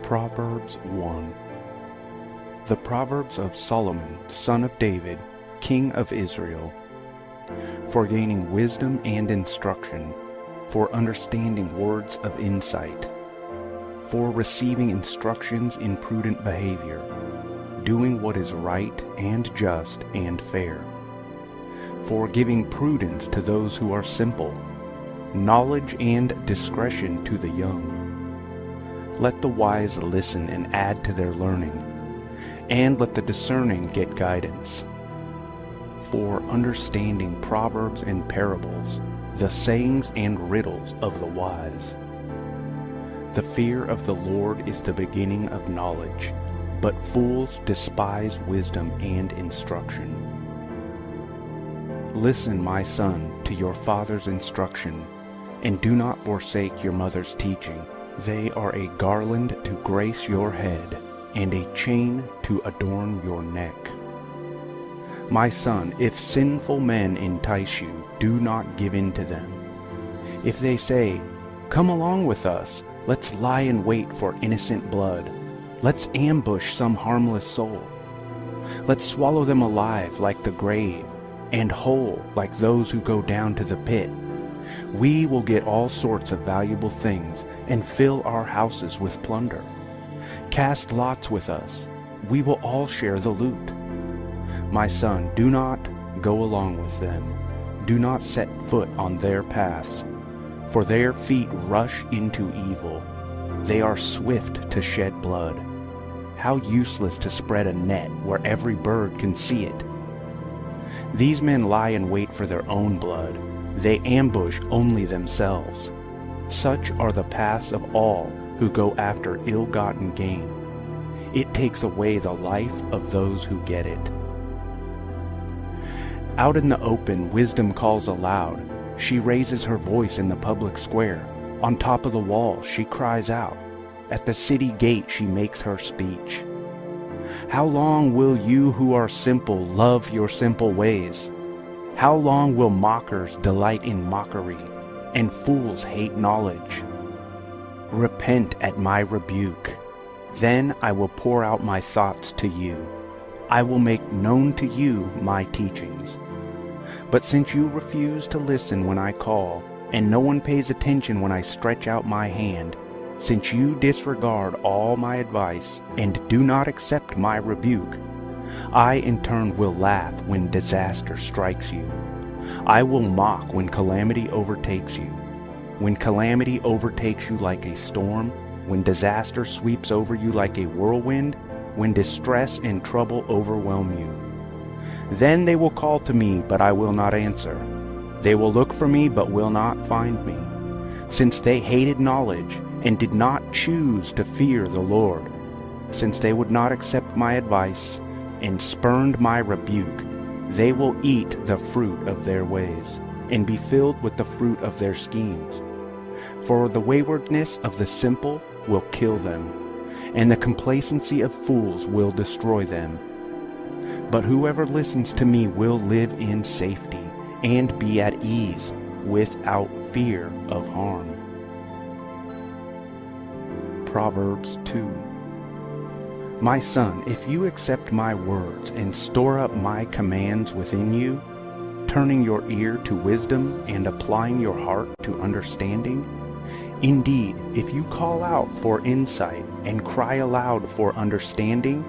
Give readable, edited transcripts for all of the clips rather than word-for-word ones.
Proverbs 1. The Proverbs of Solomon, son of David, king of Israel, for gaining wisdom and instruction, for understanding words of insight, for receiving instructions in prudent behavior, doing what is right and just and fair, for giving prudence to those who are simple, knowledge and discretion to the young. Let the wise listen and add to their learning, and let the discerning get guidance. For understanding proverbs and parables, the sayings and riddles of the wise. The fear of the Lord is the beginning of knowledge, but fools despise wisdom and instruction. Listen, my son, to your father's instruction, and do not forsake your mother's teaching. They are a garland to grace your head, and a chain to adorn your neck. My son, if sinful men entice you, do not give in to them. If they say, "Come along with us, let's lie in wait for innocent blood. Let's ambush some harmless soul. Let's swallow them alive like the grave, and whole like those who go down to the pit. We will get all sorts of valuable things and fill our houses with plunder. Cast lots with us. We will all share the loot. My son, do not go along with them. Do not set foot on their paths, for their feet rush into evil. They are swift to shed blood. How useless to spread a net where every bird can see it. These men lie in wait for their own blood. They ambush only themselves. Such are the paths of all who go after ill-gotten gain. It takes away the life of those who get it. Out in the open, wisdom calls aloud. She raises her voice in the public square. On top of the wall, she cries out. At the city gate, she makes her speech. How long will you who are simple love your simple ways? How long will mockers delight in mockery, and fools hate knowledge? Repent at my rebuke. Then I will pour out my thoughts to you. I will make known to you my teachings. But since you refuse to listen when I call, and no one pays attention when I stretch out my hand, since you disregard all my advice and do not accept my rebuke, I in turn will laugh when disaster strikes you. I will mock when calamity overtakes you. When calamity overtakes you like a storm, when disaster sweeps over you like a whirlwind, when distress and trouble overwhelm you. Then they will call to me, but I will not answer. They will look for me, but will not find me. Since they hated knowledge and did not choose to fear the Lord, since they would not accept my advice and spurned my rebuke, they will eat the fruit of their ways and be filled with the fruit of their schemes. For the waywardness of the simple will kill them, and the complacency of fools will destroy them. But whoever listens to me will live in safety and be at ease without fear of harm. Proverbs 2. My son, if you accept my words and store up my commands within you, turning your ear to wisdom and applying your heart to understanding, indeed, if you call out for insight and cry aloud for understanding,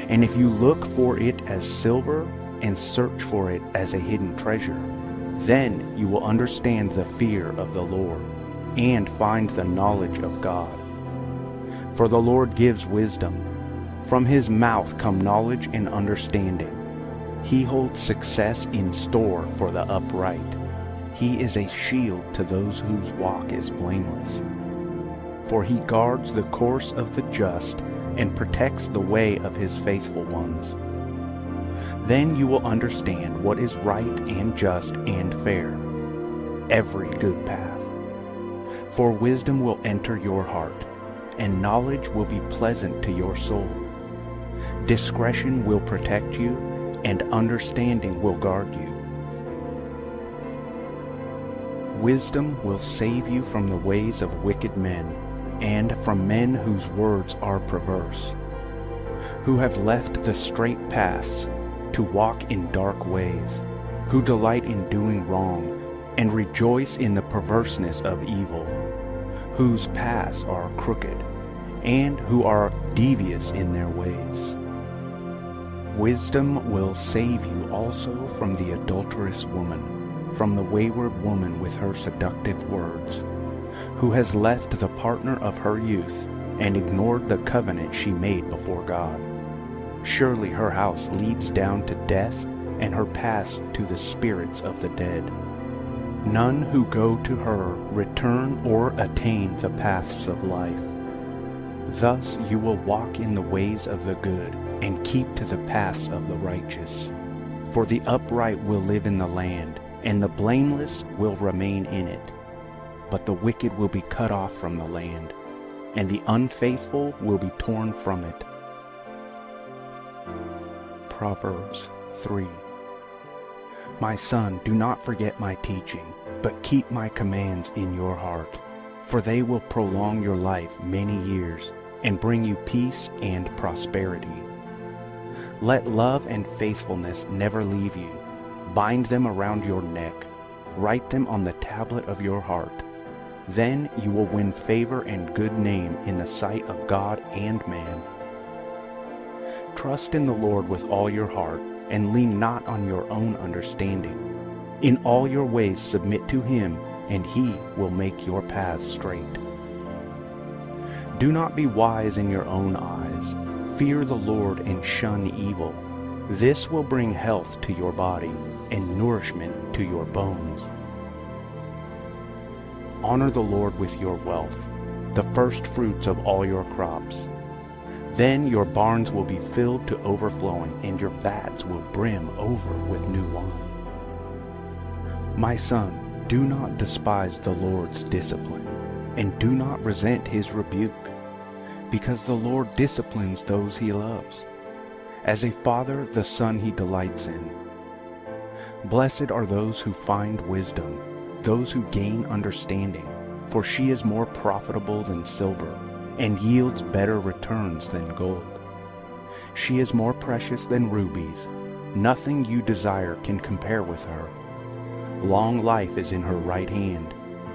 and if you look for it as silver and search for it as a hidden treasure, then you will understand the fear of the Lord and find the knowledge of God. For the Lord gives wisdom. From his mouth come knowledge and understanding. He holds success in store for the upright. He is a shield to those whose walk is blameless. For he guards the course of the just and protects the way of his faithful ones. Then you will understand what is right and just and fair, every good path. For wisdom will enter your heart, and knowledge will be pleasant to your soul. Discretion will protect you, and understanding will guard you. Wisdom will save you from the ways of wicked men, and from men whose words are perverse, who have left the straight paths to walk in dark ways, who delight in doing wrong and rejoice in the perverseness of evil, whose paths are crooked, and who are devious in their ways. Wisdom will save you also from the adulterous woman, from the wayward woman with her seductive words, who has left the partner of her youth and ignored the covenant she made before God. Surely her house leads down to death, and her paths to the spirits of the dead. None who go to her return or attain the paths of life. Thus you will walk in the ways of the good, and keep to the paths of the righteous. For the upright will live in the land, and the blameless will remain in it. But the wicked will be cut off from the land, and the unfaithful will be torn from it. Proverbs 3. My son, do not forget my teaching, but keep my commands in your heart, for they will prolong your life many years, and bring you peace and prosperity. Let love and faithfulness never leave you. Bind them around your neck. Write them on the tablet of your heart. Then you will win favor and good name in the sight of God and man. Trust in the Lord with all your heart, and lean not on your own understanding. In all your ways submit to him, and he will make your paths straight. Do not be wise in your own eyes. Fear the Lord and shun evil. This will bring health to your body and nourishment to your bones. Honor the Lord with your wealth, the first fruits of all your crops. Then your barns will be filled to overflowing, and your vats will brim over with new wine. My son, do not despise the Lord's discipline, and do not resent his rebuke, because the Lord disciplines those he loves. As a father, the son he delights in. Blessed are those who find wisdom, those who gain understanding, for she is more profitable than silver, and yields better returns than gold. She is more precious than rubies. Nothing you desire can compare with her. Long life is in her right hand.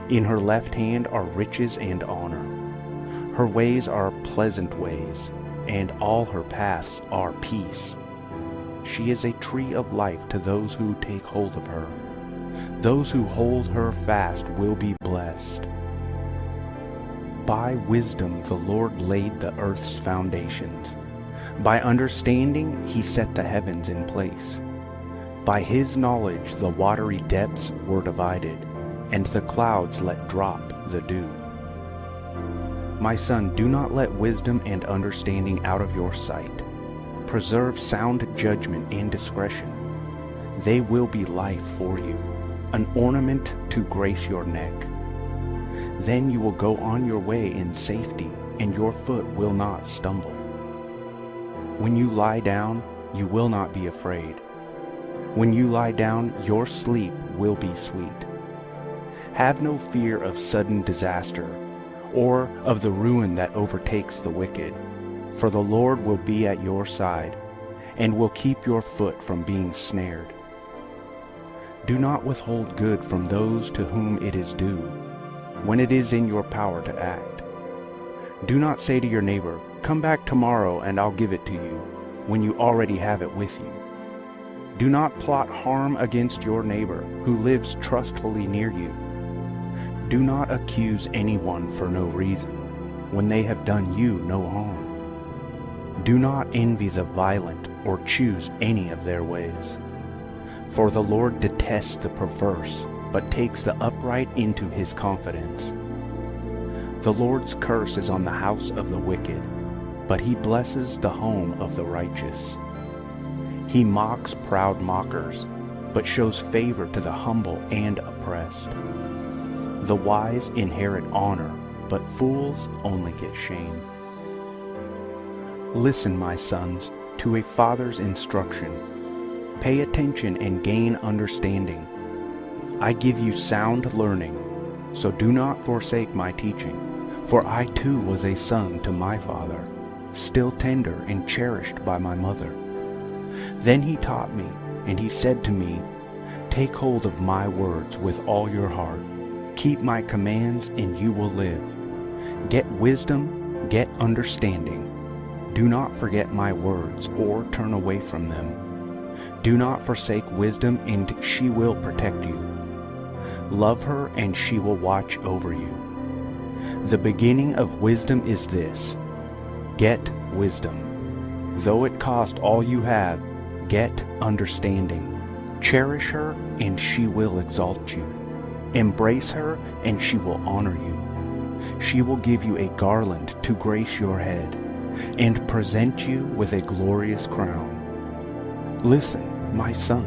In her left hand are riches and honor. Her ways are pleasant ways, and all her paths are peace. She is a tree of life to those who take hold of her. Those who hold her fast will be blessed. By wisdom the Lord laid the earth's foundations. By understanding he set the heavens in place. By his knowledge the watery depths were divided, and the clouds let drop the dew. My son, do not let wisdom and understanding out of your sight. Preserve sound judgment and discretion. They will be life for you, an ornament to grace your neck. Then you will go on your way in safety, and your foot will not stumble. When you lie down, you will not be afraid. When you lie down, your sleep will be sweet. Have no fear of sudden disaster, or of the ruin that overtakes the wicked, for the Lord will be at your side, and will keep your foot from being snared. Do not withhold good from those to whom it is due, when it is in your power to act. Do not say to your neighbor, "Come back tomorrow and I'll give it to you," when you already have it with you. Do not plot harm against your neighbor who lives trustfully near you. Do not accuse anyone for no reason, when they have done you no harm. Do not envy the violent or choose any of their ways. For the Lord detests the perverse, but takes the upright into his confidence. The Lord's curse is on the house of the wicked, but he blesses the home of the righteous. He mocks proud mockers, but shows favor to the humble and oppressed. The wise inherit honor, but fools only get shame. Listen, my sons, to a father's instruction. Pay attention and gain understanding. I give you sound learning, so do not forsake my teaching, For I too was a son to my father, still tender and cherished by my mother. Then he taught me, and he said to me, Take hold of my words with all your heart. Keep my commands, and you will live. Get wisdom, get understanding. Do not forget my words or turn away from them. Do not forsake wisdom, and she will protect you. Love her, and she will watch over you. The beginning of wisdom is this: get wisdom. Though it cost all you have, get understanding. Cherish her, and she will exalt you. Embrace her, and she will honor you. She will give you a garland to grace your head, and present you with a glorious crown. Listen, my son,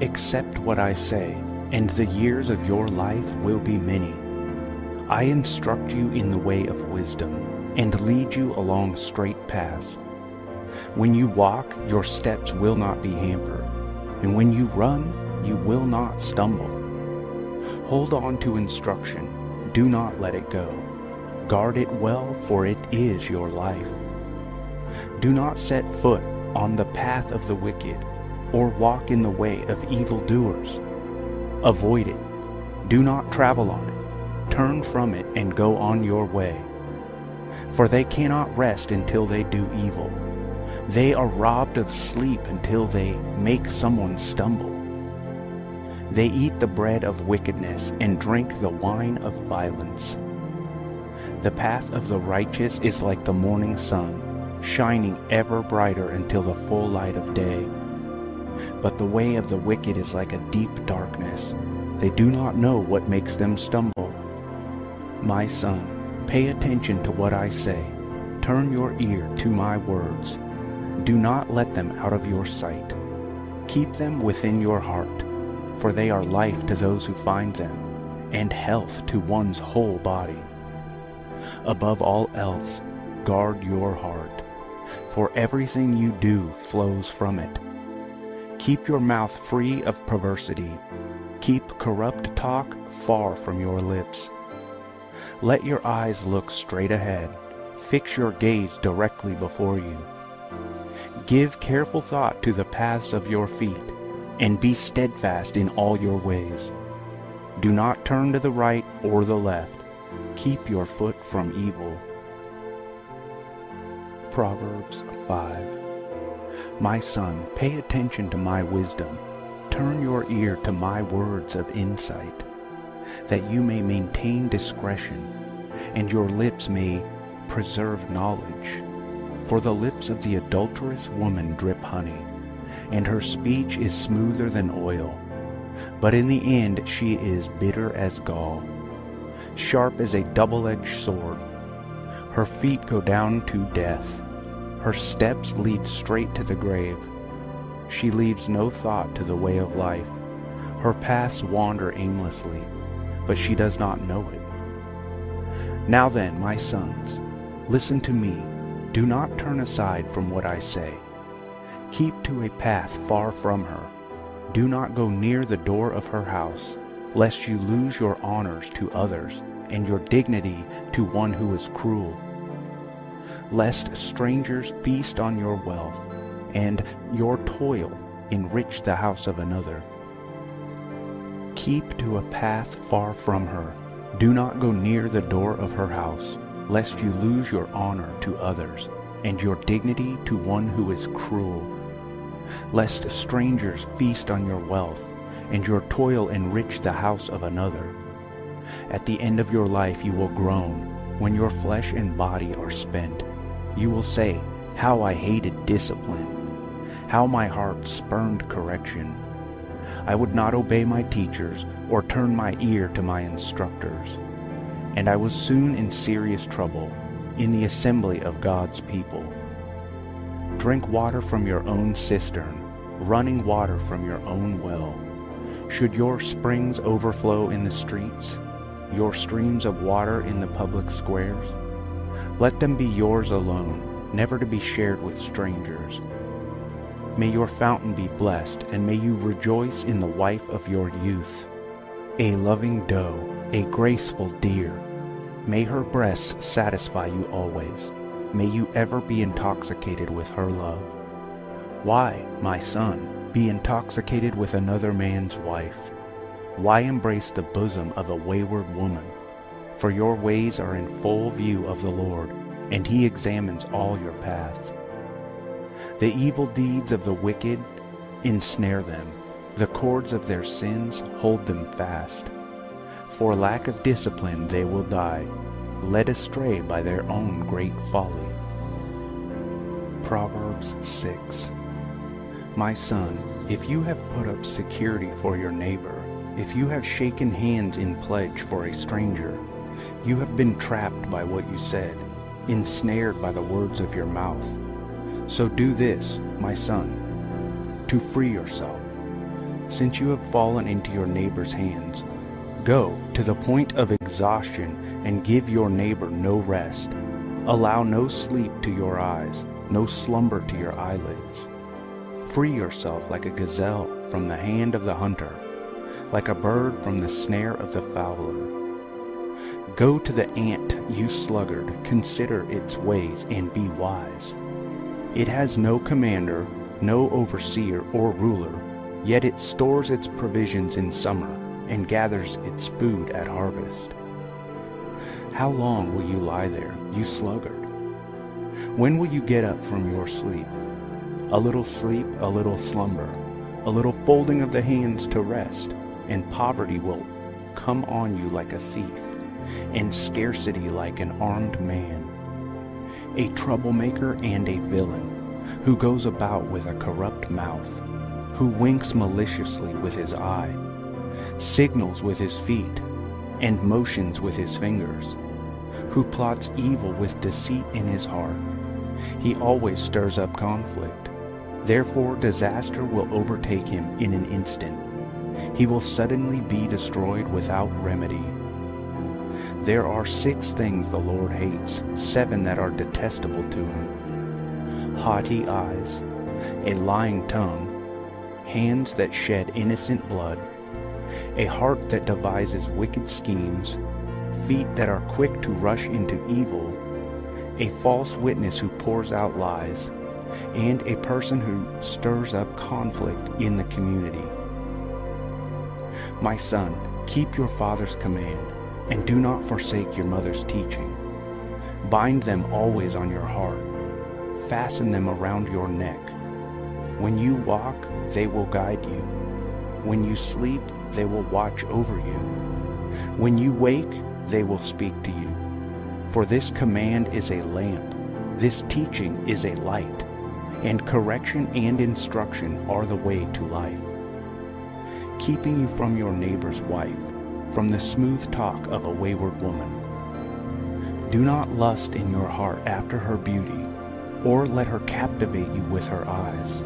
accept what I say, and the years of your life will be many. I instruct you in the way of wisdom, and lead you along straight paths. When you walk, your steps will not be hampered, and when you run, you will not stumble. Hold on to instruction, do not let it go. Guard it well, for it is your life. Do not set foot on the path of the wicked, or walk in the way of evildoers. Avoid it. Do not travel on it. Turn from it and go on your way. For they cannot rest until they do evil. They are robbed of sleep until they make someone stumble. They eat the bread of wickedness and drink the wine of violence. The path of the righteous is like the morning sun, shining ever brighter until the full light of day. But the way of the wicked is like a deep darkness. They do not know what makes them stumble. My son, pay attention to what I say. Turn your ear to my words. Do not let them out of your sight. Keep them within your heart, for they are life to those who find them, and health to one's whole body. Above all else, guard your heart, for everything you do flows from it. Keep your mouth free of perversity. Keep corrupt talk far from your lips. Let your eyes look straight ahead. Fix your gaze directly before you. Give careful thought to the paths of your feet, and be steadfast in all your ways. Do not turn to the right or the left. Keep your foot from evil. Proverbs 5. My son, pay attention to my wisdom. Turn your ear to my words of insight, that you may maintain discretion, and your lips may preserve knowledge. For the lips of the adulterous woman drip honey, and her speech is smoother than oil. But in the end she is bitter as gall, sharp as a double-edged sword. Her feet go down to death. Her steps lead straight to the grave. She leaves no thought to the way of life. Her paths wander aimlessly, but she does not know it. Now then, my sons, listen to me. Do not turn aside from what I say. Keep to a path far from her. Do not go near the door of her house, lest you lose your honors to others, and your dignity to one who is cruel. Lest strangers feast on your wealth, and your toil enrich the house of another. Keep to a path far from her. Do not go near the door of her house, lest you lose your honor to others, and your dignity to one who is cruel. Lest strangers feast on your wealth, and your toil enrich the house of another. At the end of your life you will groan, when your flesh and body are spent. You will say, How I hated discipline! How my heart spurned correction! I would not obey my teachers, or turn my ear to my instructors. And I was soon in serious trouble, in the assembly of God's people. Drink water from your own cistern, running water from your own well. Should your springs overflow in the streets, your streams of water in the public squares? Let them be yours alone, never to be shared with strangers. May your fountain be blessed, and may you rejoice in the wife of your youth, a loving doe, a graceful deer, May her breasts satisfy you always. May you ever be intoxicated with her love. Why, my son, be intoxicated with another man's wife? Why embrace the bosom of a wayward woman? For your ways are in full view of the Lord, and he examines all your paths. The evil deeds of the wicked ensnare them. The cords of their sins hold them fast. For lack of discipline they will die, led astray by their own great folly. Proverbs 6. My son, if you have put up security for your neighbor, if you have shaken hands in pledge for a stranger, you have been trapped by what you said, ensnared by the words of your mouth. So do this, my son, to free yourself. Since you have fallen into your neighbor's hands, go to the point of exhaustion and give your neighbor no rest. Allow no sleep to your eyes, no slumber to your eyelids. Free yourself like a gazelle from the hand of the hunter, like a bird from the snare of the fowler. Go to the ant, you sluggard, consider its ways and be wise. It has no commander, no overseer or ruler, yet it stores its provisions in summer and gathers its food at harvest. How long will you lie there, you sluggard? When will you get up from your sleep? A little sleep, a little slumber, a little folding of the hands to rest, and poverty will come on you like a thief, and scarcity like an armed man. A troublemaker and a villain, who goes about with a corrupt mouth, who winks maliciously with his eye, signals with his feet, and motions with his fingers, who plots evil with deceit in his heart. He always stirs up conflict. Therefore disaster will overtake him in an instant. He will suddenly be destroyed without remedy. There are 6 things the Lord hates, 7 that are detestable to him: haughty eyes, a lying tongue, hands that shed innocent blood, a heart that devises wicked schemes, feet that are quick to rush into evil, a false witness who pours out lies, and a person who stirs up conflict in the community. My son, keep your father's command, and do not forsake your mother's teaching. Bind them always on your heart. Fasten them around your neck. When you walk, they will guide you. When you sleep, they will watch over you. When you wake, they will speak to you. For this command is a lamp, this teaching is a light, and correction and instruction are the way to life. Keeping you from your neighbor's wife, from the smooth talk of a wayward woman. Do not lust in your heart after her beauty, or let her captivate you with her eyes.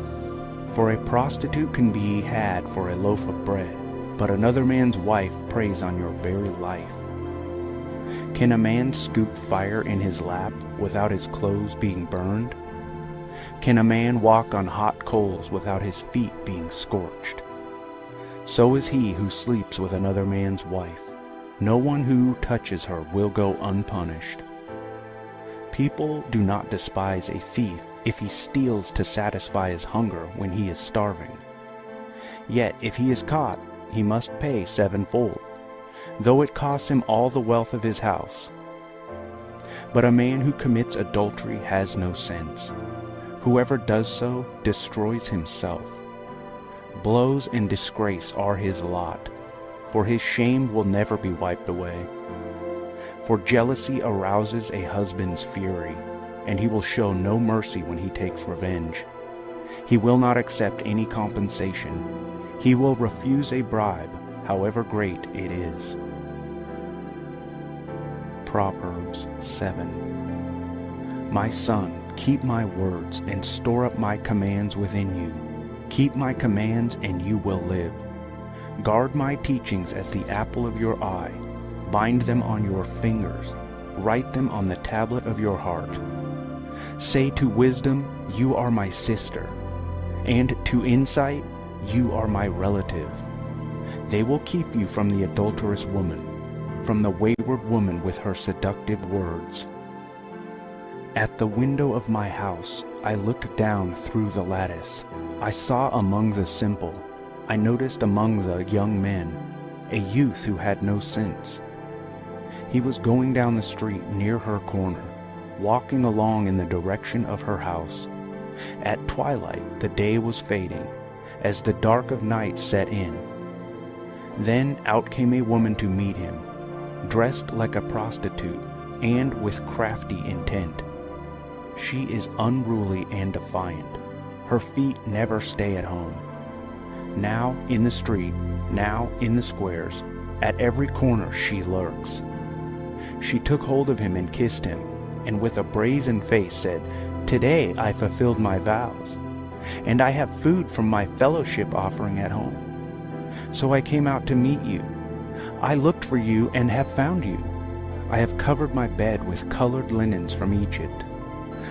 For a prostitute can be had for a loaf of bread, but another man's wife preys on your very life. Can a man scoop fire in his lap without his clothes being burned? Can a man walk on hot coals without his feet being scorched? So is he who sleeps with another man's wife. No one who touches her will go unpunished. People do not despise a thief if he steals to satisfy his hunger when he is starving. Yet if he is caught, he must pay 7-fold, though it costs him all the wealth of his house. But a man who commits adultery has no sense. Whoever does so destroys himself. Blows and disgrace are his lot, for his shame will never be wiped away. For jealousy arouses a husband's fury, and he will show no mercy when he takes revenge. He will not accept any compensation. He will refuse a bribe, however great it is. Proverbs 7. My son, keep my words and store up my commands within you. Keep my commands and you will live. Guard my teachings as the apple of your eye. Bind them on your fingers. Write them on the tablet of your heart. Say to wisdom, you are my sister, and to insight, you are my relative. They will keep you from the adulterous woman, from the wayward woman with her seductive words. At the window of my house, I looked down through the lattice. I saw among the simple, I noticed among the young men, a youth who had no sense. He was going down the street near her corner, walking along in the direction of her house. At twilight, the day was fading, as the dark of night set in. Then out came a woman to meet him, dressed like a prostitute, and with crafty intent. She is unruly and defiant. Her feet never stay at home. Now in the street, now in the squares, at every corner she lurks. She took hold of him and kissed him, and with a brazen face said, "Today I fulfilled my vows, and I have food from my fellowship offering at home. So I came out to meet you. I looked for you and have found you. I have covered my bed with colored linens from Egypt.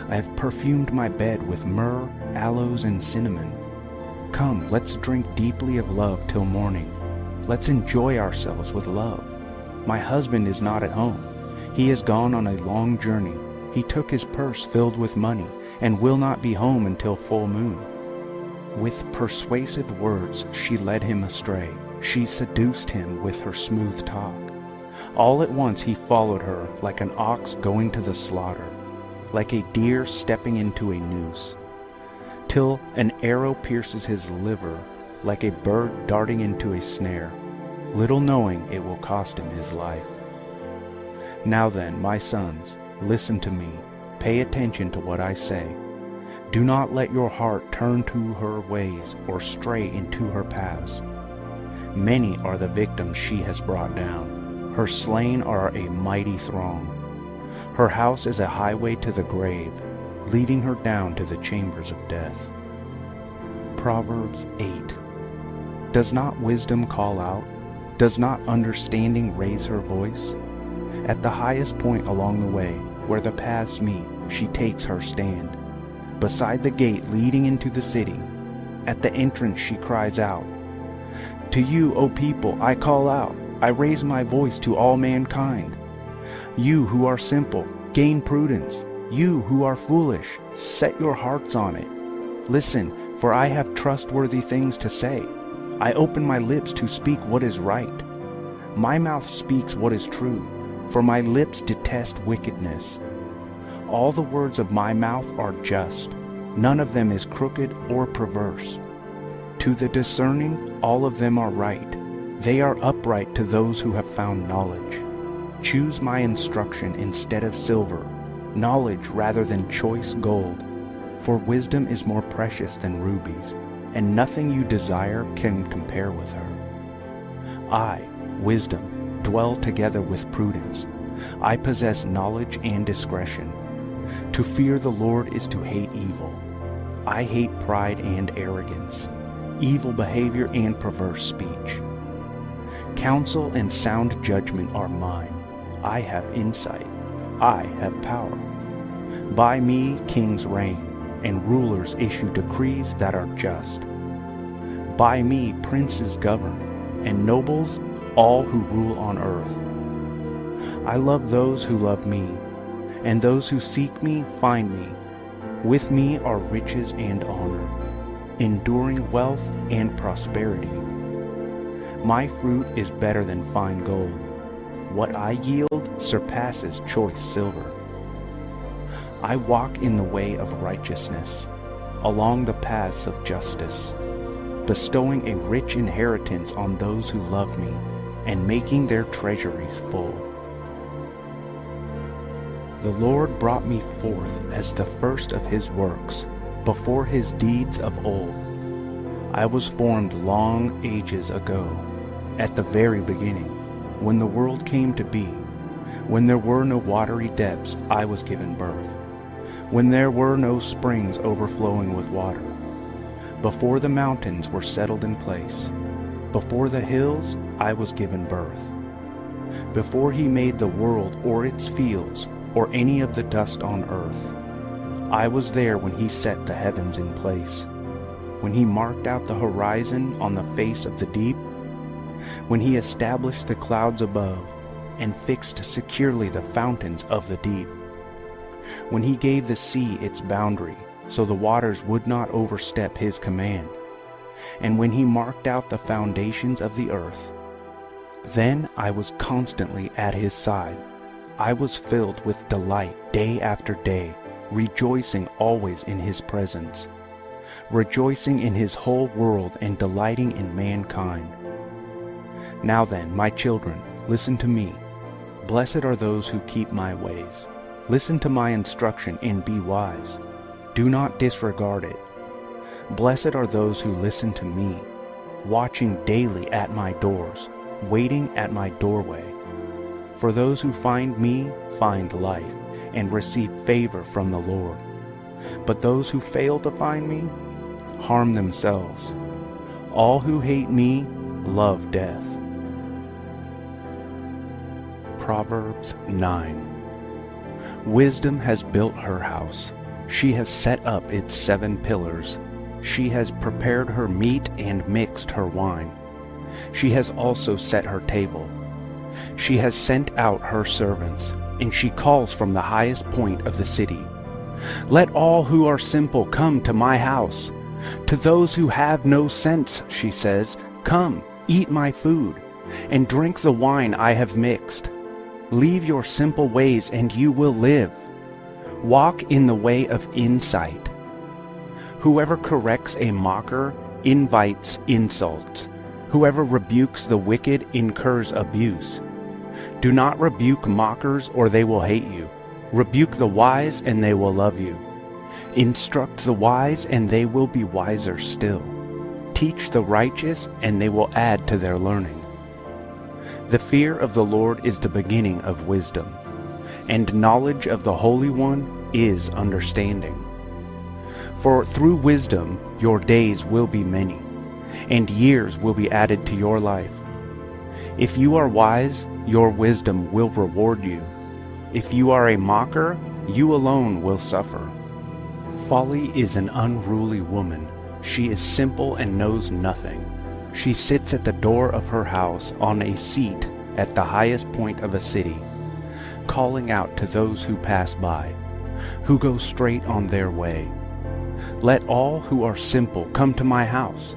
I have perfumed my bed with myrrh, aloes, and cinnamon. Come, let's drink deeply of love till morning. Let's enjoy ourselves with love. My husband is not at home. He has gone on a long journey. He took his purse filled with money and will not be home until full moon." With persuasive words she led him astray. She seduced him with her smooth talk. All at once he followed her like an ox going to the slaughter, like a deer stepping into a noose, till an arrow pierces his liver, like a bird darting into a snare, little knowing it will cost him his life. Now then, my sons, listen to me. Pay attention to what I say. Do not let your heart turn to her ways or stray into her paths. Many are the victims she has brought down. Her slain are a mighty throng. Her house is a highway to the grave, leading her down to the chambers of death. Proverbs 8. Does not wisdom call out? Does not understanding raise her voice? At the highest point along the way, where the paths meet, she takes her stand. Beside the gate leading into the city, at the entrance she cries out, "To you, O people, I call out. I raise my voice to all mankind. You who are simple, gain prudence. You who are foolish, set your hearts on it. Listen, for I have trustworthy things to say. I open my lips to speak what is right. My mouth speaks what is true, for my lips detest wickedness. All the words of my mouth are just. None of them is crooked or perverse. To the discerning, all of them are right. They are upright to those who have found knowledge. Choose my instruction instead of silver, knowledge rather than choice gold. For wisdom is more precious than rubies, and nothing you desire can compare with her. I, wisdom, dwell together with prudence. I possess knowledge and discretion. To fear the Lord is to hate evil. I hate pride and arrogance, evil behavior and perverse speech. Counsel and sound judgment are mine. I have insight. I have power. By me kings reign, and rulers issue decrees that are just. By me princes govern, and nobles all who rule on earth. I love those who love me, and those who seek me find me. With me are riches and honor, enduring wealth and prosperity. My fruit is better than fine gold. What I yield surpasses choice silver. I walk in the way of righteousness, along the paths of justice, bestowing a rich inheritance on those who love me, and making their treasuries full. The Lord brought me forth as the first of his works, before his deeds of old. I was formed long ages ago, at the very beginning, when the world came to be. When there were no watery depths, I was given birth. When there were no springs overflowing with water. Before the mountains were settled in place, before the hills, I was given birth. Before he made the world or its fields, or any of the dust on earth, I was there when he set the heavens in place, when he marked out the horizon on the face of the deep, when he established the clouds above, and fixed securely the fountains of the deep. When he gave the sea its boundary, so the waters would not overstep his command, and when he marked out the foundations of the earth, then I was constantly at his side. I was filled with delight day after day, rejoicing always in his presence, rejoicing in his whole world and delighting in mankind. Now then, my children, listen to me. Blessed are those who keep my ways. Listen to my instruction and be wise. Do not disregard it. Blessed are those who listen to me, watching daily at my doors, waiting at my doorway. For those who find me find life and receive favor from the Lord. But those who fail to find me harm themselves. All who hate me love death. Proverbs 9. Wisdom has built her house. She has set up its 7 pillars. She has prepared her meat and mixed her wine. She has also set her table. She has sent out her servants, and she calls from the highest point of the city. Let all who are simple come to my house. To those who have no sense, she says, come, eat my food, and drink the wine I have mixed. Leave your simple ways, and you will live. Walk in the way of insight. Whoever corrects a mocker invites insults. Whoever rebukes the wicked incurs abuse. Do not rebuke mockers, or they will hate you. Rebuke the wise, and they will love you. Instruct the wise, and they will be wiser still. Teach the righteous, and they will add to their learning. The fear of the Lord is the beginning of wisdom, and knowledge of the Holy One is understanding. For through wisdom your days will be many, and years will be added to your life. If you are wise, your wisdom will reward you. If you are a mocker, you alone will suffer. Folly is an unruly woman. She is simple and knows nothing. She sits at the door of her house on a seat at the highest point of a city, calling out to those who pass by, who go straight on their way. Let all who are simple come to my house.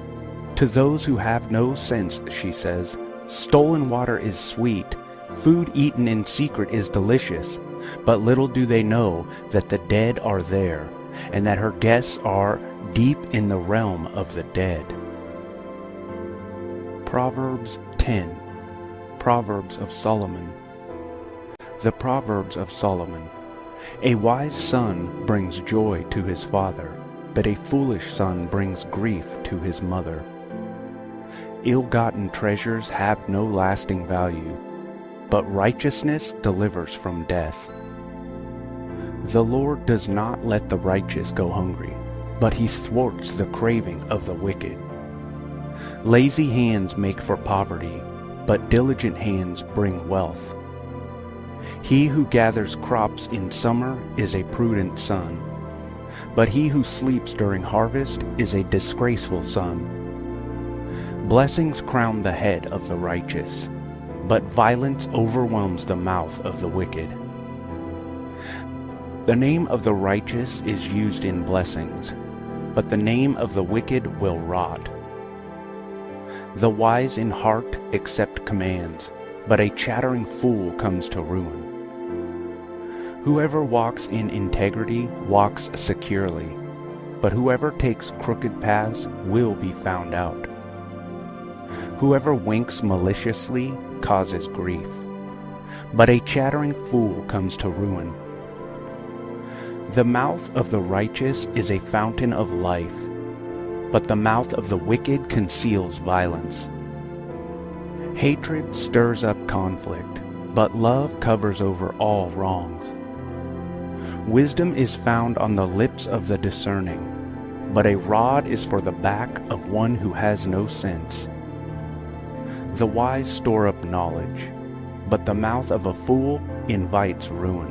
To those who have no sense, she says, stolen water is sweet, food eaten in secret is delicious, but little do they know that the dead are there, and that her guests are deep in the realm of the dead. Proverbs 10. Proverbs of Solomon. The Proverbs of Solomon. A wise son brings joy to his father, but a foolish son brings grief to his mother. Ill-gotten treasures have no lasting value, but righteousness delivers from death. The Lord does not let the righteous go hungry, but he thwarts the craving of the wicked. Lazy hands make for poverty, but diligent hands bring wealth. He who gathers crops in summer is a prudent son, but he who sleeps during harvest is a disgraceful son. Blessings crown the head of the righteous, but violence overwhelms the mouth of the wicked. The name of the righteous is used in blessings, but the name of the wicked will rot. The wise in heart accept commands, but a chattering fool comes to ruin. Whoever walks in integrity walks securely, but whoever takes crooked paths will be found out. Whoever winks maliciously causes grief, but a chattering fool comes to ruin. The mouth of the righteous is a fountain of life, but the mouth of the wicked conceals violence. Hatred stirs up conflict, but love covers over all wrongs. Wisdom is found on the lips of the discerning, but a rod is for the back of one who has no sense. The wise store up knowledge, but the mouth of a fool invites ruin.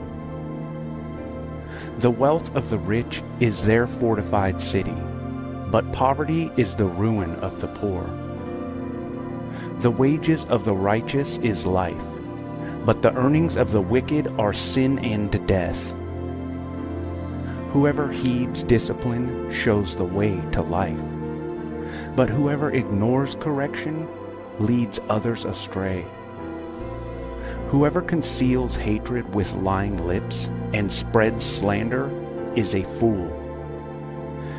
The wealth of the rich is their fortified city, but poverty is the ruin of the poor. The wages of the righteous is life, but the earnings of the wicked are sin and death. Whoever heeds discipline shows the way to life, but whoever ignores correction leads others astray. Whoever conceals hatred with lying lips and spreads slander is a fool.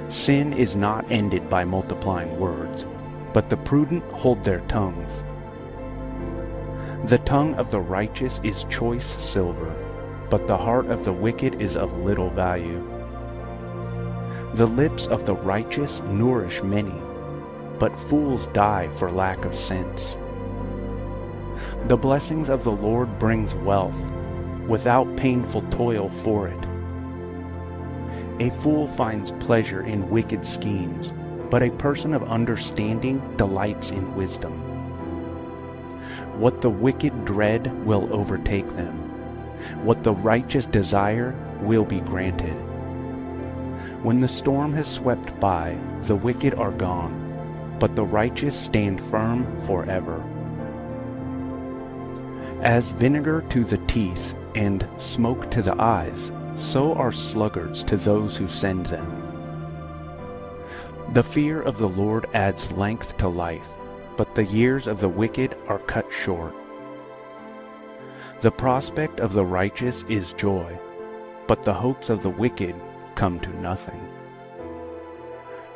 Sin is not ended by multiplying words, but the prudent hold their tongues. The tongue of the righteous is choice silver, but the heart of the wicked is of little value. The lips of the righteous nourish many, but fools die for lack of sense. The blessings of the Lord brings wealth, without painful toil for it. A fool finds pleasure in wicked schemes, but a person of understanding delights in wisdom. What the wicked dread will overtake them. What the righteous desire will be granted. When the storm has swept by, the wicked are gone, but the righteous stand firm forever. As vinegar to the teeth and smoke to the eyes, so are sluggards to those who send them. The fear of the Lord adds length to life, but the years of the wicked are cut short. The prospect of the righteous is joy, but the hopes of the wicked come to nothing.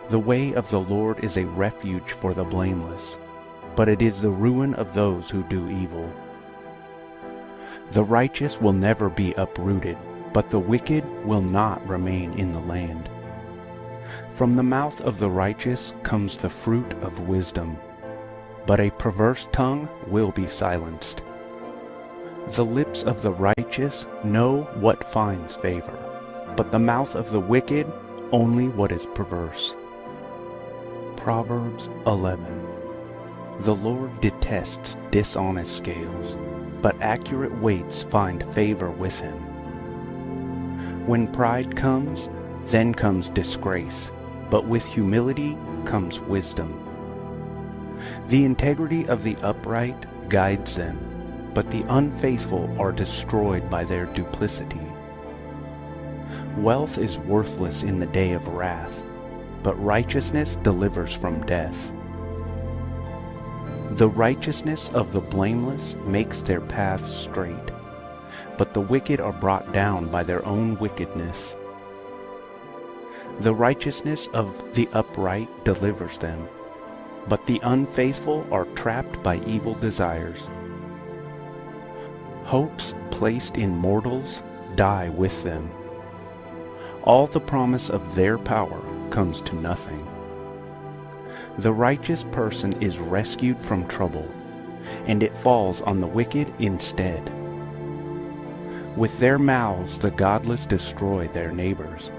The way of the Lord is a refuge for the blameless, but it is the ruin of those who do evil. The righteous will never be uprooted, but the wicked will not remain in the land. From the mouth of the righteous comes the fruit of wisdom, but a perverse tongue will be silenced. The lips of the righteous know what finds favor, but the mouth of the wicked only what is perverse. Proverbs 11. The Lord detests dishonest scales, but accurate weights find favor with him. When pride comes, then comes disgrace, but with humility comes wisdom. The integrity of the upright guides them, but the unfaithful are destroyed by their duplicity. Wealth is worthless in the day of wrath, but righteousness delivers from death. The righteousness of the blameless makes their paths straight, but the wicked are brought down by their own wickedness. The righteousness of the upright delivers them, but the unfaithful are trapped by evil desires. Hopes placed in mortals die with them. All the promise of their power comes to nothing. The righteous person is rescued from trouble, and it falls on the wicked instead. With their mouths the godless destroy their neighbors,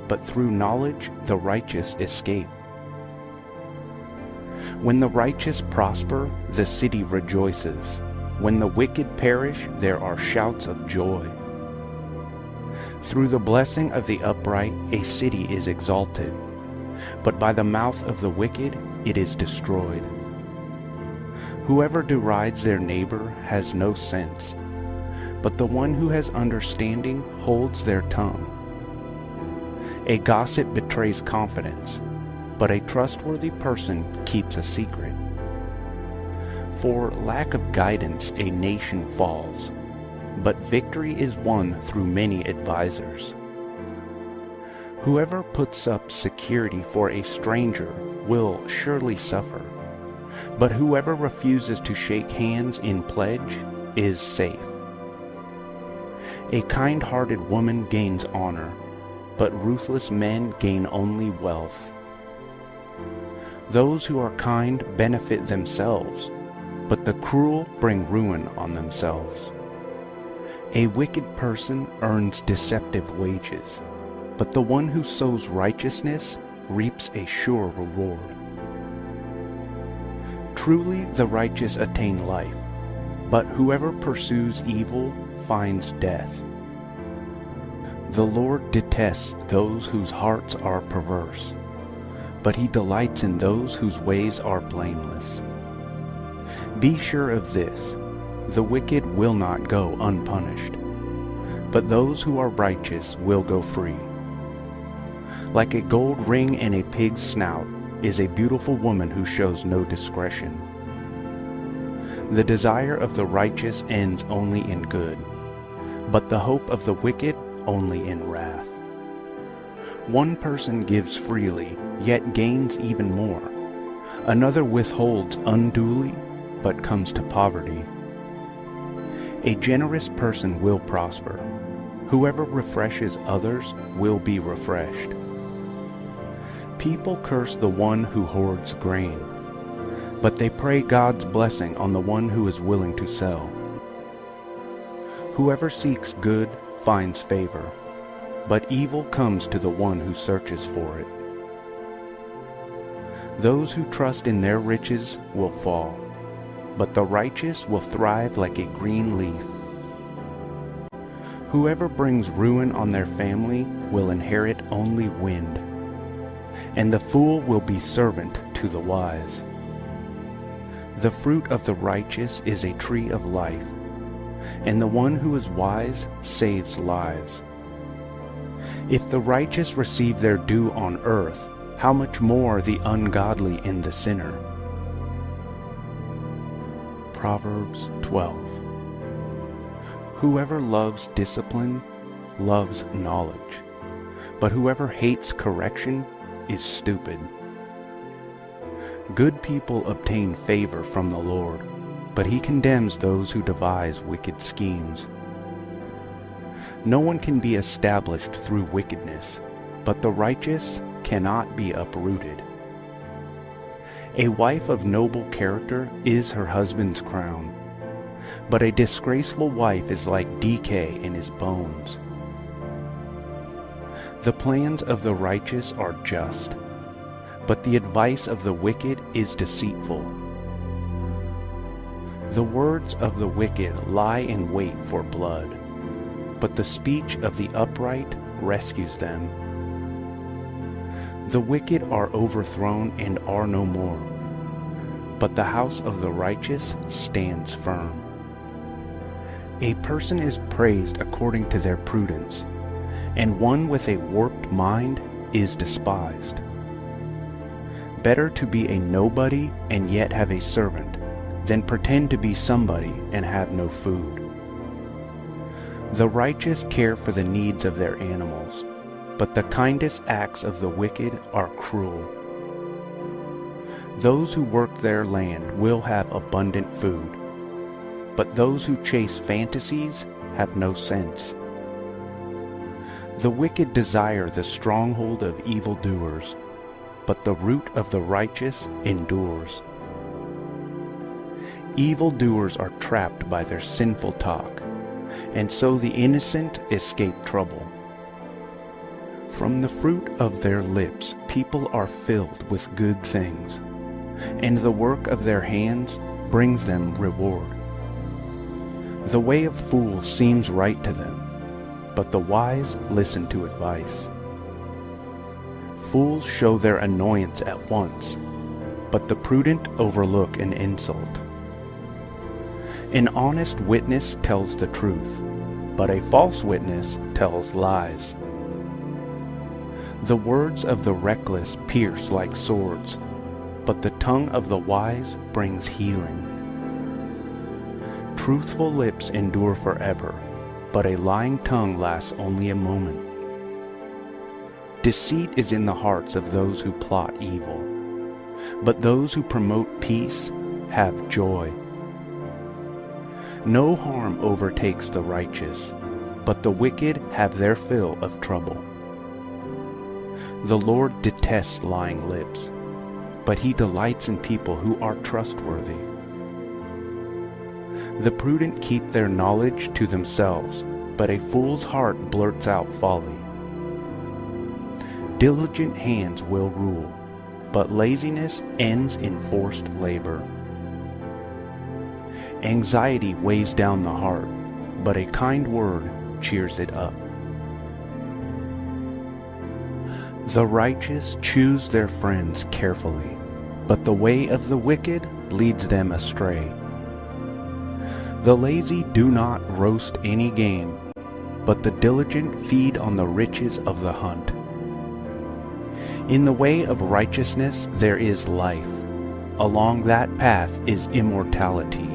but through knowledge the righteous escape. When the righteous prosper, the city rejoices. When the wicked perish, there are shouts of joy. Through the blessing of the upright, a city is exalted, but by the mouth of the wicked it is destroyed. Whoever derides their neighbor has no sense, but the one who has understanding holds their tongue. A gossip betrays confidence, but a trustworthy person keeps a secret. For lack of guidance a nation falls, but victory is won through many advisers. Whoever puts up security for a stranger will surely suffer, but whoever refuses to shake hands in pledge is safe. A kind-hearted woman gains honor, but ruthless men gain only wealth. Those who are kind benefit themselves, but the cruel bring ruin on themselves. A wicked person earns deceptive wages, but the one who sows righteousness reaps a sure reward. Truly the righteous attain life, but whoever pursues evil finds death. The Lord detests those whose hearts are perverse, but he delights in those whose ways are blameless. Be sure of this, The wicked will not go unpunished, but those who are righteous will go free. Like a gold ring in a pig's snout is a beautiful woman who shows no discretion. The desire of the righteous ends only in good, but the hope of the wicked only in wrath. One person gives freely, yet gains even more. Another withholds unduly, but comes to poverty. A generous person will prosper. Whoever refreshes others will be refreshed. People curse the one who hoards grain, but they pray God's blessing on the one who is willing to sell. Whoever seeks good finds favor, but evil comes to the one who searches for it. Those who trust in their riches will fall, but the righteous will thrive like a green leaf. Whoever brings ruin on their family will inherit only wind, and the fool will be servant to the wise. The fruit of the righteous is a tree of life, and the one who is wise saves lives. If the righteous receive their due on earth, how much more the ungodly and the sinner? Proverbs 12. Whoever loves discipline loves knowledge, but whoever hates correction is stupid. Good people obtain favor from the Lord, but he condemns those who devise wicked schemes. No one can be established through wickedness, but the righteous cannot be uprooted. A wife of noble character is her husband's crown, but a disgraceful wife is like decay in his bones. The plans of the righteous are just, but the advice of the wicked is deceitful. The words of the wicked lie in wait for blood, but the speech of the upright rescues them. The wicked are overthrown and are no more, but the house of the righteous stands firm. A person is praised according to their prudence, and one with a warped mind is despised. Better to be a nobody and yet have a servant, than pretend to be somebody and have no food. The righteous care for the needs of their animals, but the kindest acts of the wicked are cruel. Those who work their land will have abundant food, but those who chase fantasies have no sense. The wicked desire the stronghold of evildoers, but the root of the righteous endures. Evildoers are trapped by their sinful talk, and so the innocent escape trouble. From the fruit of their lips people are filled with good things, and the work of their hands brings them reward. The way of fools seems right to them, but the wise listen to advice. Fools show their annoyance at once, but the prudent overlook an insult. An honest witness tells the truth, but a false witness tells lies. The words of the reckless pierce like swords, but the tongue of the wise brings healing. Truthful lips endure forever, but a lying tongue lasts only a moment. Deceit is in the hearts of those who plot evil, but those who promote peace have joy. No harm overtakes the righteous, but the wicked have their fill of trouble. The Lord detests lying lips, but he delights in people who are trustworthy. The prudent keep their knowledge to themselves, but a fool's heart blurts out folly. Diligent hands will rule, but laziness ends in forced labor. Anxiety weighs down the heart, but a kind word cheers it up. The righteous choose their friends carefully, but the way of the wicked leads them astray. The lazy do not roast any game, but the diligent feed on the riches of the hunt. In the way of righteousness there is life. Along that path is immortality.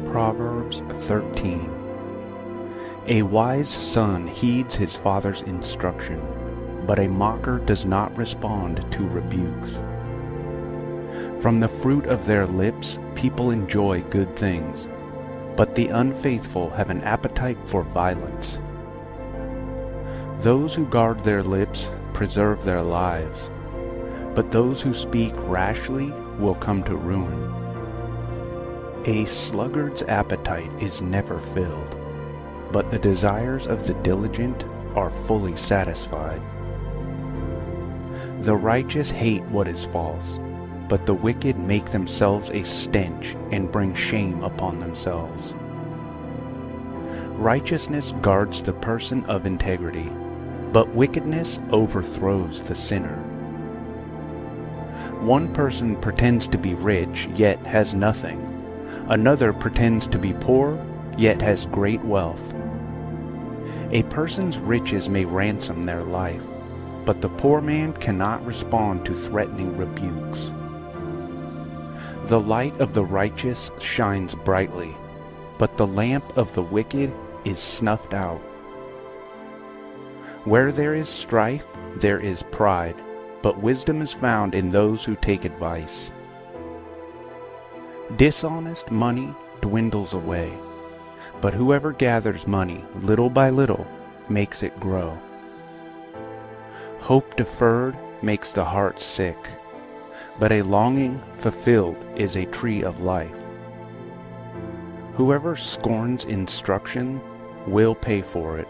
Proverbs 13. A wise son heeds his father's instruction, but a mocker does not respond to rebukes. From the fruit of their lips people enjoy good things, but the unfaithful have an appetite for violence. Those who guard their lips preserve their lives, but those who speak rashly will come to ruin. A sluggard's appetite is never filled, but the desires of the diligent are fully satisfied. The righteous hate what is false, but the wicked make themselves a stench and bring shame upon themselves. Righteousness guards the person of integrity, but wickedness overthrows the sinner. One person pretends to be rich, yet has nothing. Another pretends to be poor, yet has great wealth. A person's riches may ransom their life, but the poor man cannot respond to threatening rebukes. The light of the righteous shines brightly, but the lamp of the wicked is snuffed out. Where there is strife, there is pride, but wisdom is found in those who take advice. Dishonest money dwindles away, but whoever gathers money little by little makes it grow. Hope deferred makes the heart sick, but a longing fulfilled is a tree of life. Whoever scorns instruction will pay for it,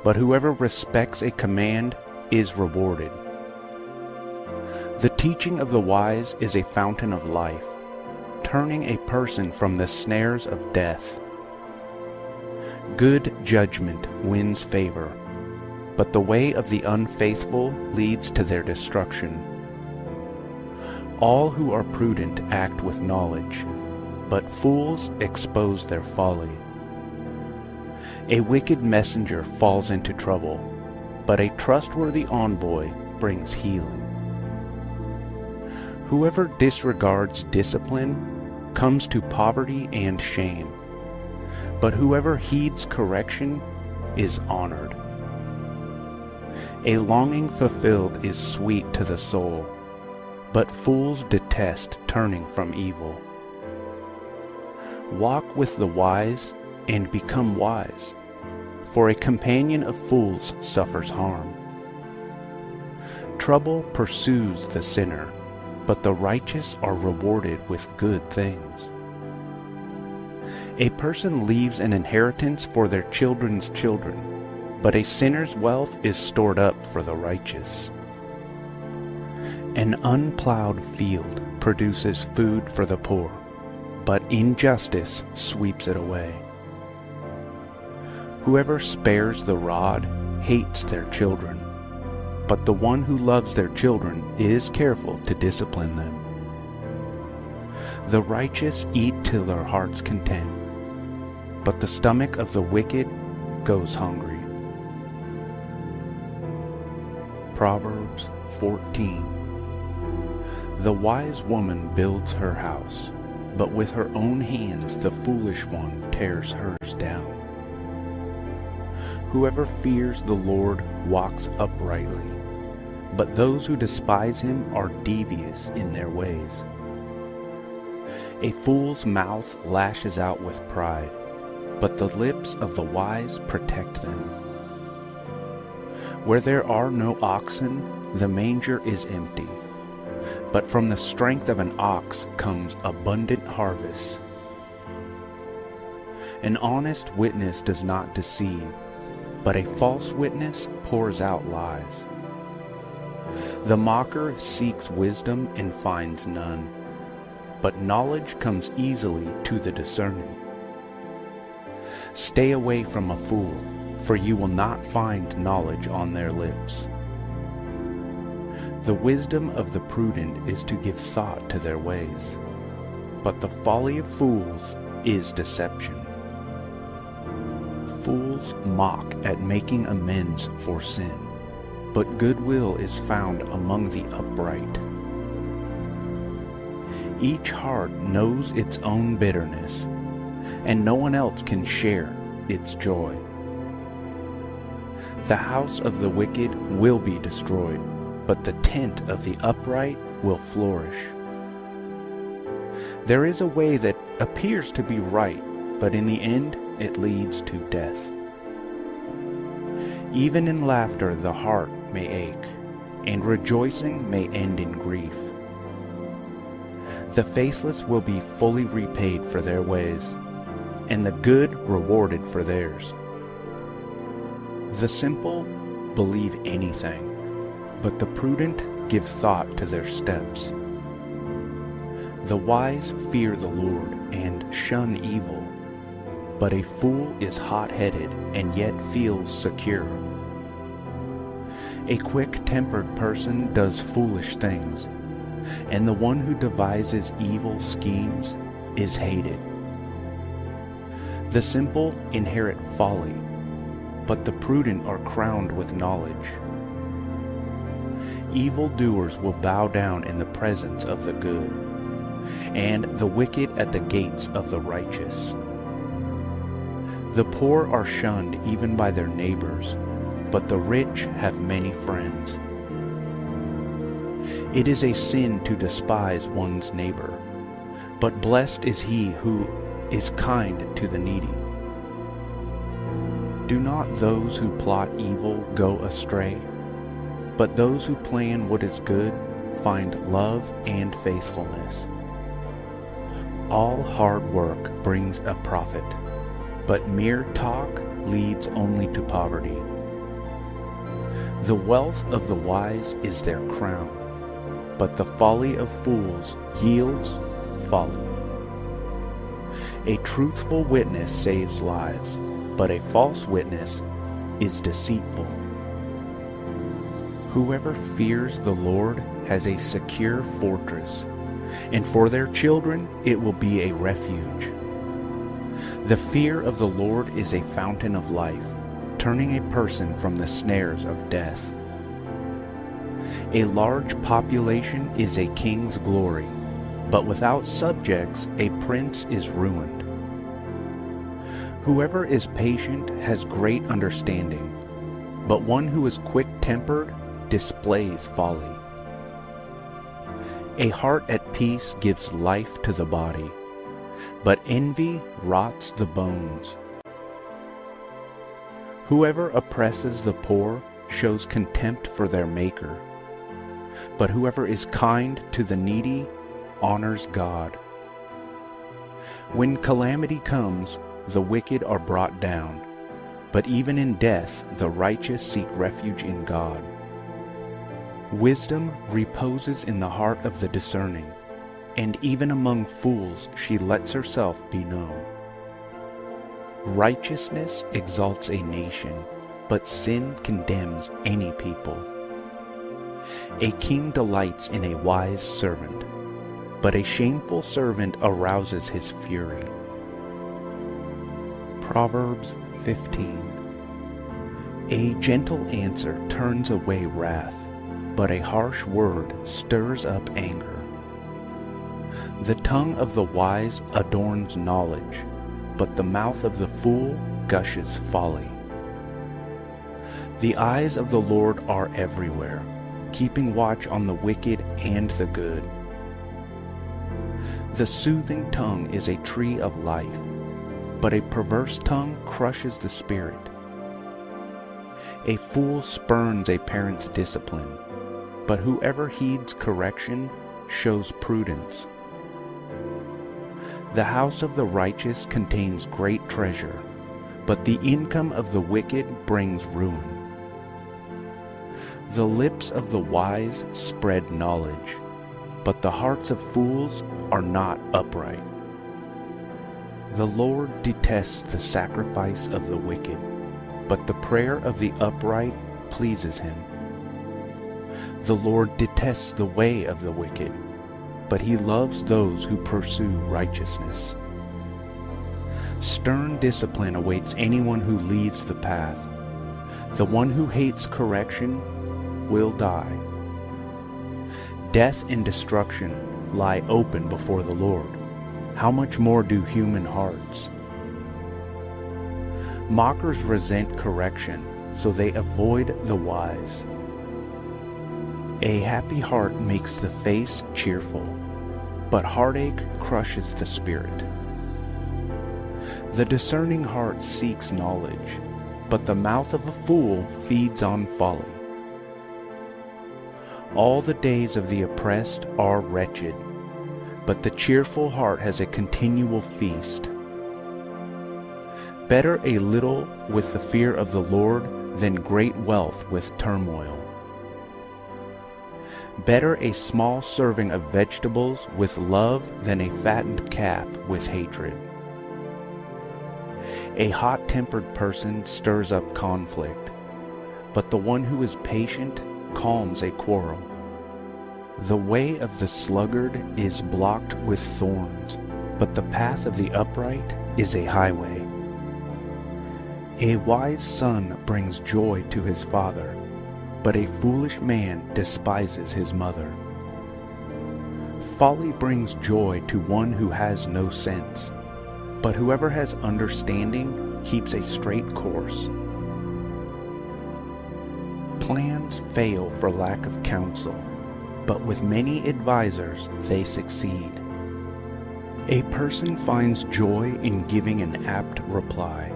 but whoever respects a command is rewarded. The teaching of the wise is a fountain of life, turning a person from the snares of death. Good judgment wins favor, but the way of the unfaithful leads to their destruction. All who are prudent act with knowledge, but fools expose their folly. A wicked messenger falls into trouble, but a trustworthy envoy brings healing. Whoever disregards discipline comes to poverty and shame, but whoever heeds correction is honored. A longing fulfilled is sweet to the soul, but fools detest turning from evil. Walk with the wise and become wise, for a companion of fools suffers harm. Trouble pursues the sinner, but the righteous are rewarded with good things. A person leaves an inheritance for their children's children, but a sinner's wealth is stored up for the righteous. An unplowed field produces food for the poor, but injustice sweeps it away. Whoever spares the rod hates their children, but the one who loves their children is careful to discipline them. The righteous eat till their heart's content, but the stomach of the wicked goes hungry. Proverbs 14. The wise woman builds her house, but with her own hands the foolish one tears hers down. Whoever fears the Lord walks uprightly, but those who despise him are devious in their ways. A fool's mouth lashes out with pride, but the lips of the wise protect them. Where there are no oxen, the manger is empty, but from the strength of an ox comes abundant harvest. An honest witness does not deceive, but a false witness pours out lies. The mocker seeks wisdom and finds none, but knowledge comes easily to the discerning. Stay away from a fool, for you will not find knowledge on their lips. The wisdom of the prudent is to give thought to their ways, but the folly of fools is deception. Fools mock at making amends for sin, but goodwill is found among the upright. Each heart knows its own bitterness, and no one else can share its joy. The house of the wicked will be destroyed, but the tent of the upright will flourish. There is a way that appears to be right, but in the end it leads to death. Even in laughter the heart may ache, and rejoicing may end in grief. The faithless will be fully repaid for their ways, and the good rewarded for theirs. The simple believe anything, but the prudent give thought to their steps. The wise fear the Lord and shun evil, but a fool is hot-headed and yet feels secure. A quick-tempered person does foolish things, and the one who devises evil schemes is hated. The simple inherit folly, but the prudent are crowned with knowledge. Evildoers will bow down in the presence of the good, and the wicked at the gates of the righteous. The poor are shunned even by their neighbors, but the rich have many friends. It is a sin to despise one's neighbor, but blessed is he who is kind to the needy. Do not those who plot evil go astray, but those who plan what is good find love and faithfulness. All hard work brings a profit, but mere talk leads only to poverty. The wealth of the wise is their crown, but the folly of fools yields folly. A truthful witness saves lives, but a false witness is deceitful. Whoever fears the Lord has a secure fortress, and for their children it will be a refuge. The fear of the Lord is a fountain of life, turning a person from the snares of death. A large population is a king's glory, but without subjects a prince is ruined. Whoever is patient has great understanding, but one who is quick-tempered displays folly. A heart at peace gives life to the body, but envy rots the bones. Whoever oppresses the poor shows contempt for their Maker, but whoever is kind to the needy honors God. When calamity comes, the wicked are brought down, but even in death the righteous seek refuge in God. Wisdom reposes in the heart of the discerning, and even among fools she lets herself be known. Righteousness exalts a nation, but sin condemns any people. A king delights in a wise servant, but a shameful servant arouses his fury. Proverbs 15. A gentle answer turns away wrath, but a harsh word stirs up anger. The tongue of the wise adorns knowledge, but the mouth of the fool gushes folly. The eyes of the Lord are everywhere, keeping watch on the wicked and the good. The soothing tongue is a tree of life, but a perverse tongue crushes the spirit. A fool spurns a parent's discipline, but whoever heeds correction shows prudence. The house of the righteous contains great treasure, but the income of the wicked brings ruin. The lips of the wise spread knowledge, but the hearts of fools are not upright. The Lord detests the sacrifice of the wicked, but the prayer of the upright pleases him. The Lord detests the way of the wicked, but he loves those who pursue righteousness. Stern discipline awaits anyone who leaves the path. The one who hates correction will die. Death and destruction lie open before the Lord. How much more do human hearts? Mockers resent correction, so they avoid the wise. A happy heart makes the face cheerful, but heartache crushes the spirit. The discerning heart seeks knowledge, but the mouth of a fool feeds on folly. All the days of the oppressed are wretched, but the cheerful heart has a continual feast. Better a little with the fear of the Lord than great wealth with turmoil. Better a small serving of vegetables with love than a fattened calf with hatred. A hot-tempered person stirs up conflict, but the one who is patient calms a quarrel. The way of the sluggard is blocked with thorns, but the path of the upright is a highway. A wise son brings joy to his father, but a foolish man despises his mother. Folly brings joy to one who has no sense, but whoever has understanding keeps a straight course. Plans fail for lack of counsel, but with many advisers they succeed. A person finds joy in giving an apt reply,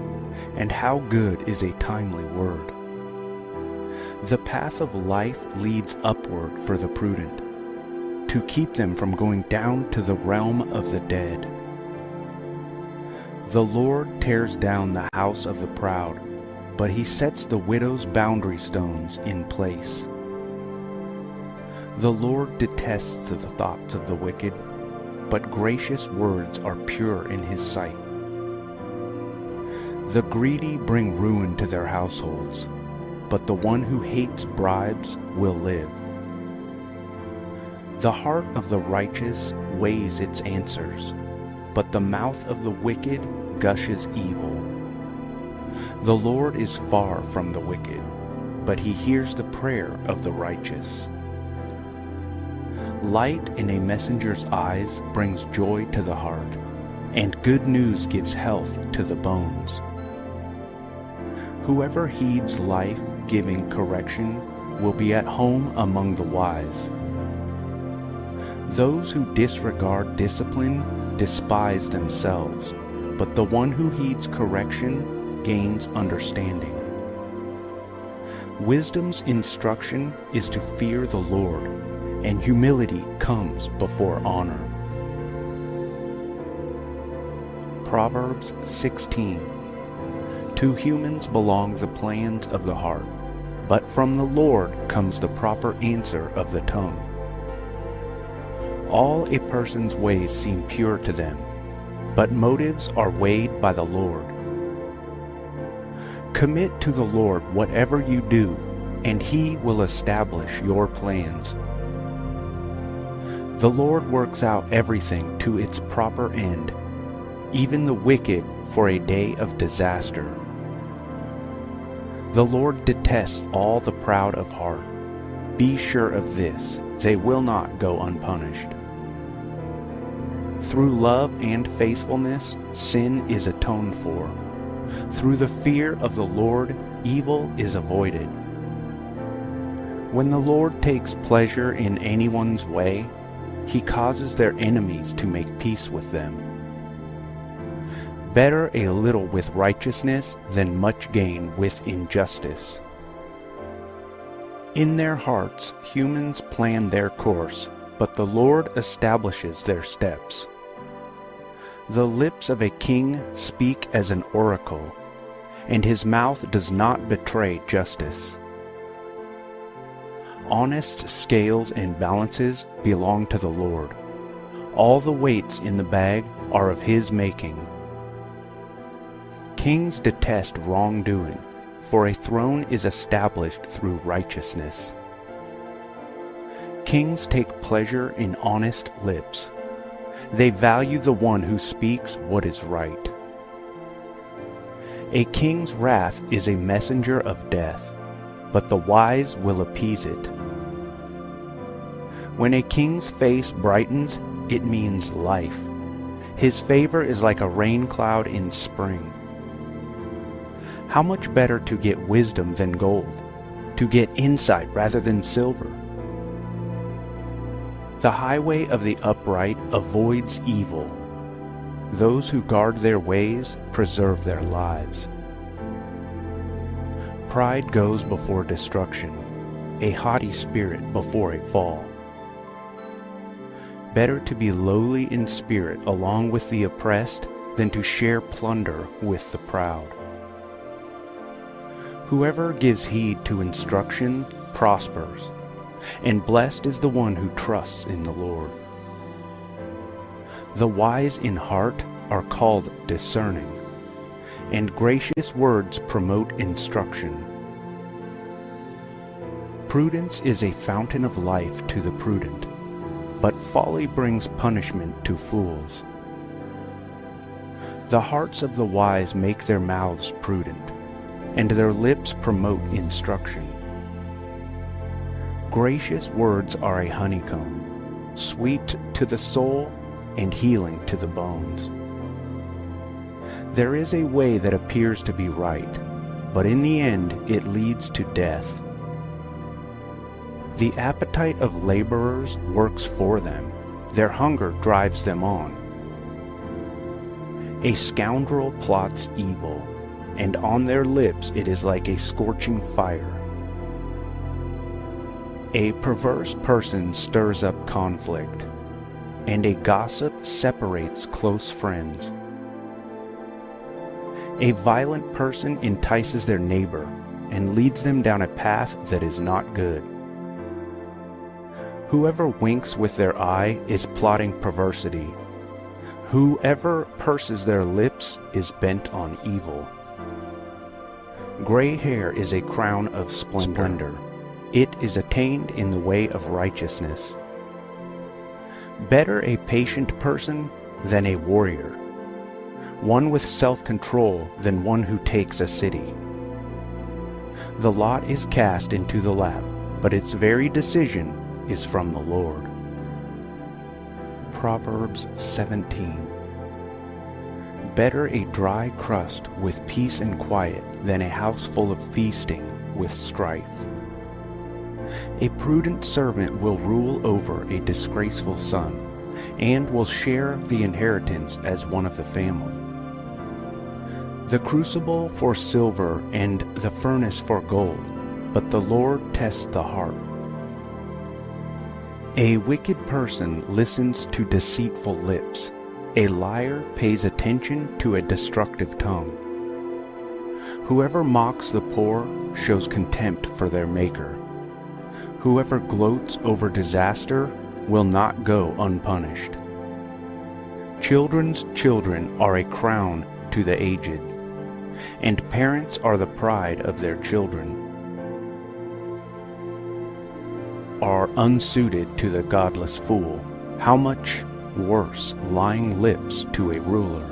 and how good is a timely word. The path of life leads upward for the prudent, to keep them from going down to the realm of the dead. The Lord tears down the house of the proud, but he sets the widow's boundary stones in place. The Lord detests the thoughts of the wicked, but gracious words are pure in his sight. The greedy bring ruin to their households, but the one who hates bribes will live. The heart of the righteous weighs its answers, but the mouth of the wicked gushes evil. The Lord is far from the wicked, but he hears the prayer of the righteous. Light in a messenger's eyes brings joy to the heart, and good news gives health to the bones. Whoever heeds life-giving correction will be at home among the wise. Those who disregard discipline despise themselves, but the one who heeds correction gains understanding. Wisdom's instruction is to fear the Lord, and humility comes before honor. Proverbs 16. To humans belong the plans of the heart, but from the Lord comes the proper answer of the tongue. All a person's ways seem pure to them, but motives are weighed by the Lord. Commit to the Lord whatever you do, and he will establish your plans. The Lord works out everything to its proper end, even the wicked for a day of disaster. The Lord detests all the proud of heart. Be sure of this, they will not go unpunished. Through love and faithfulness, sin is atoned for. Through the fear of the Lord, evil is avoided. When the Lord takes pleasure in anyone's way, he causes their enemies to make peace with them. Better a little with righteousness than much gain with injustice. In their hearts, humans plan their course, but the Lord establishes their steps. The lips of a king speak as an oracle, and his mouth does not betray justice. Honest scales and balances belong to the Lord. All the weights in the bag are of his making. Kings detest wrongdoing, for a throne is established through righteousness. Kings take pleasure in honest lips. They value the one who speaks what is right. A king's wrath is a messenger of death, but the wise will appease it. When a king's face brightens, it means life. His favor is like a rain cloud in spring. How much better to get wisdom than gold, to get insight rather than silver. The highway of the upright avoids evil. Those who guard their ways preserve their lives. Pride goes before destruction, a haughty spirit before a fall. Better to be lowly in spirit along with the oppressed than to share plunder with the proud. Whoever gives heed to instruction prospers, and blessed is the one who trusts in the Lord. The wise in heart are called discerning, and gracious words promote instruction. Prudence is a fountain of life to the prudent, but folly brings punishment to fools. The hearts of the wise make their mouths prudent, and their lips promote instruction. Gracious words are a honeycomb, sweet to the soul and healing to the bones. There is a way that appears to be right, but in the end it leads to death. The appetite of laborers works for them. Their hunger drives them on. A scoundrel plots evil, and on their lips it is like a scorching fire. A perverse person stirs up conflict, and a gossip separates close friends. A violent person entices their neighbor and leads them down a path that is not good. Whoever winks with their eye is plotting perversity. Whoever purses their lips is bent on evil. Gray hair is a crown of splendor. It is attained in the way of righteousness. Better a patient person than a warrior, one with self-control than one who takes a city. The lot is cast into the lap, but its very decision is from the Lord. Proverbs 17. Better a dry crust with peace and quiet than a house full of feasting with strife. A prudent servant will rule over a disgraceful son, and will share the inheritance as one of the family. The crucible for silver and the furnace for gold, but the Lord tests the heart. A wicked person listens to deceitful lips. A liar pays attention to a destructive tongue. Whoever mocks the poor shows contempt for their Maker. Whoever gloats over disaster will not go unpunished. Children's children are a crown to the aged, and parents are the pride of their children. Are unsuited to the godless fool, how much worse lying lips to a ruler.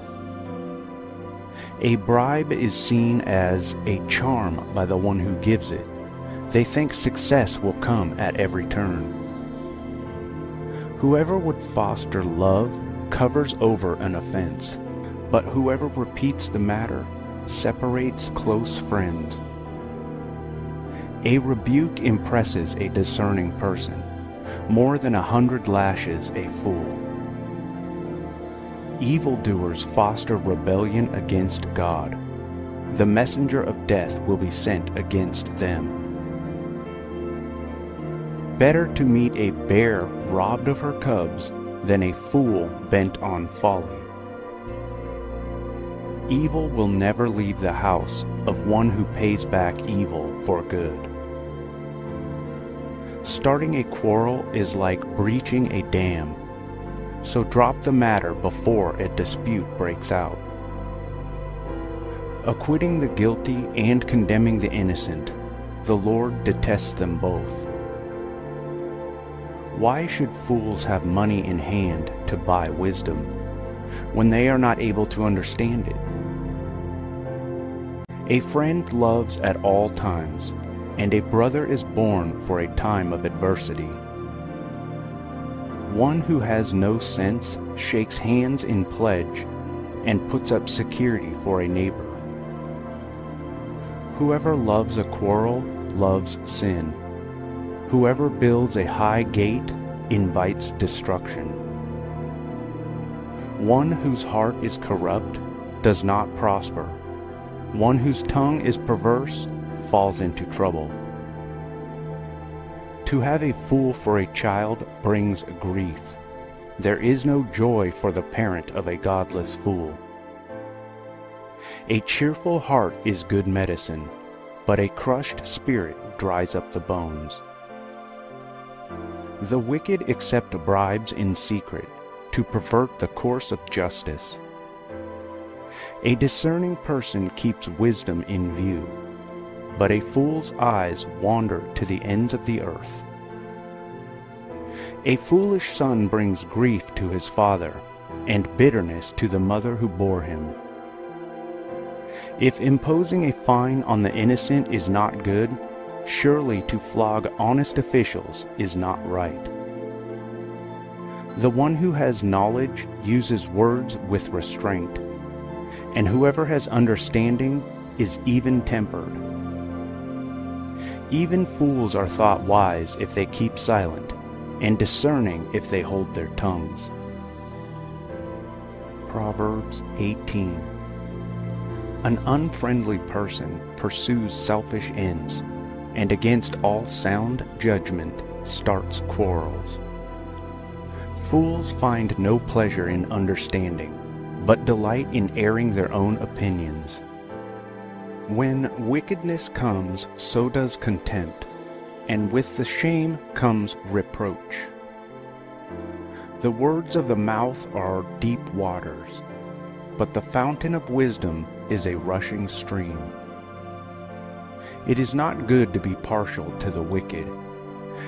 A bribe is seen as a charm by the one who gives it. They think success will come at every turn. Whoever would foster love covers over an offense, but whoever repeats the matter separates close friends. A rebuke impresses a discerning person, more than 100 lashes a fool. Evildoers foster rebellion against God. The messenger of death will be sent against them. Better to meet a bear robbed of her cubs than a fool bent on folly. Evil will never leave the house of one who pays back evil for good. Starting a quarrel is like breaching a dam, so drop the matter before a dispute breaks out. Acquitting the guilty and condemning the innocent, the Lord detests them both. Why should fools have money in hand to buy wisdom, when they are not able to understand it? A friend loves at all times, and a brother is born for a time of adversity. One who has no sense shakes hands in pledge and puts up security for a neighbor. Whoever loves a quarrel loves sin. Whoever builds a high gate invites destruction. One whose heart is corrupt does not prosper. One whose tongue is perverse falls into trouble. To have a fool for a child brings grief. There is no joy for the parent of a godless fool. A cheerful heart is good medicine, but a crushed spirit dries up the bones. The wicked accept bribes in secret to pervert the course of justice. A discerning person keeps wisdom in view, but a fool's eyes wander to the ends of the earth. A foolish son brings grief to his father, and bitterness to the mother who bore him. If imposing a fine on the innocent is not good, surely to flog honest officials is not right. The one who has knowledge uses words with restraint, and whoever has understanding is even-tempered. Even fools are thought wise if they keep silent, and discerning if they hold their tongues. Proverbs 18. An unfriendly person pursues selfish ends, and against all sound judgment starts quarrels. Fools find no pleasure in understanding, but delight in airing their own opinions. When wickedness comes, so does contempt, and with the shame comes reproach. The words of the mouth are deep waters, but the fountain of wisdom is a rushing stream. It is not good to be partial to the wicked,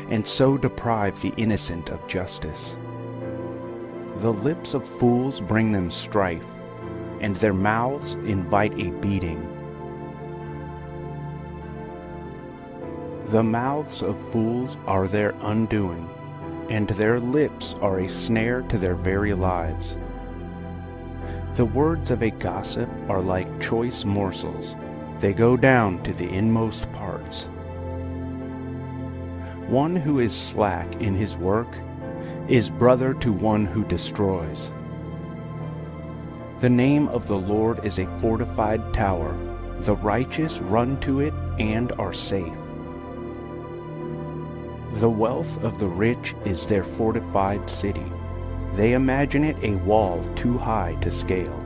and so deprive the innocent of justice. The lips of fools bring them strife, and their mouths invite a beating. The mouths of fools are their undoing, and their lips are a snare to their very lives. The words of a gossip are like choice morsels. They go down to the inmost parts. One who is slack in his work is brother to one who destroys. The name of the Lord is a fortified tower. The righteous run to it and are safe. The wealth of the rich is their fortified city. They imagine it a wall too high to scale.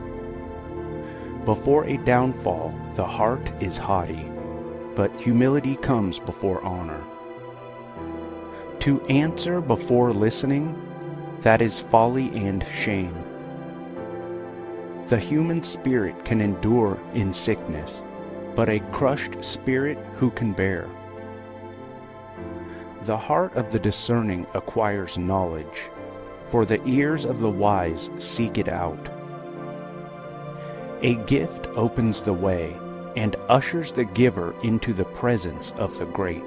Before a downfall, the heart is haughty, but humility comes before honor. To answer before listening, that is folly and shame. The human spirit can endure in sickness, but a crushed spirit who can bear? The heart of the discerning acquires knowledge, for the ears of the wise seek it out. A gift opens the way, and ushers the giver into the presence of the great.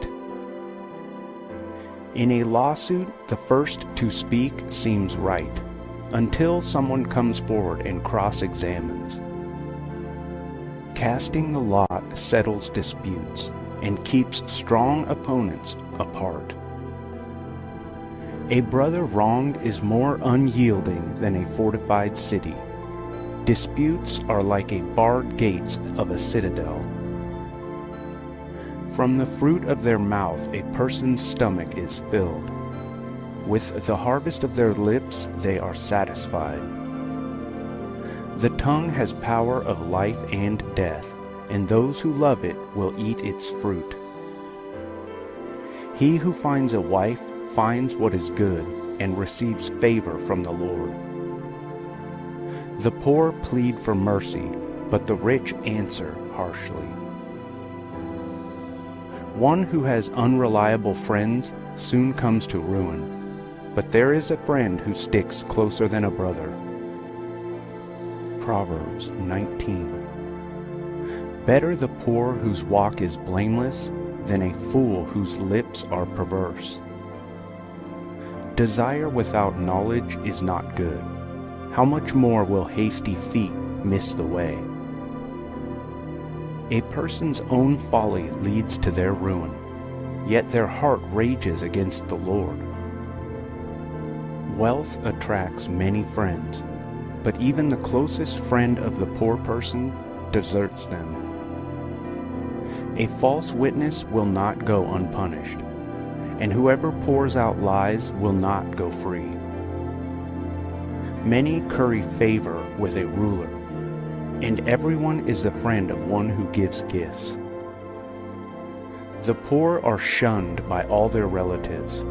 In a lawsuit, the first to speak seems right, until someone comes forward and cross-examines. Casting the lot settles disputes, and keeps strong opponents apart. A brother wronged is more unyielding than a fortified city. Disputes are like a barred gates of a citadel. From the fruit of their mouth a person's stomach is filled. With the harvest of their lips they are satisfied. The tongue has power of life and death, and those who love it will eat its fruit. He who finds a wife finds what is good, and receives favor from the Lord. The poor plead for mercy, but the rich answer harshly. One who has unreliable friends soon comes to ruin, but there is a friend who sticks closer than a brother. Proverbs 19. Better the poor whose walk is blameless than a fool whose lips are perverse. Desire without knowledge is not good. How much more will hasty feet miss the way? A person's own folly leads to their ruin, yet their heart rages against the Lord. Wealth attracts many friends, but even the closest friend of the poor person deserts them. A false witness will not go unpunished, and whoever pours out lies will not go free. Many curry favor with a ruler, and everyone is the friend of one who gives gifts. The poor are shunned by all their relatives.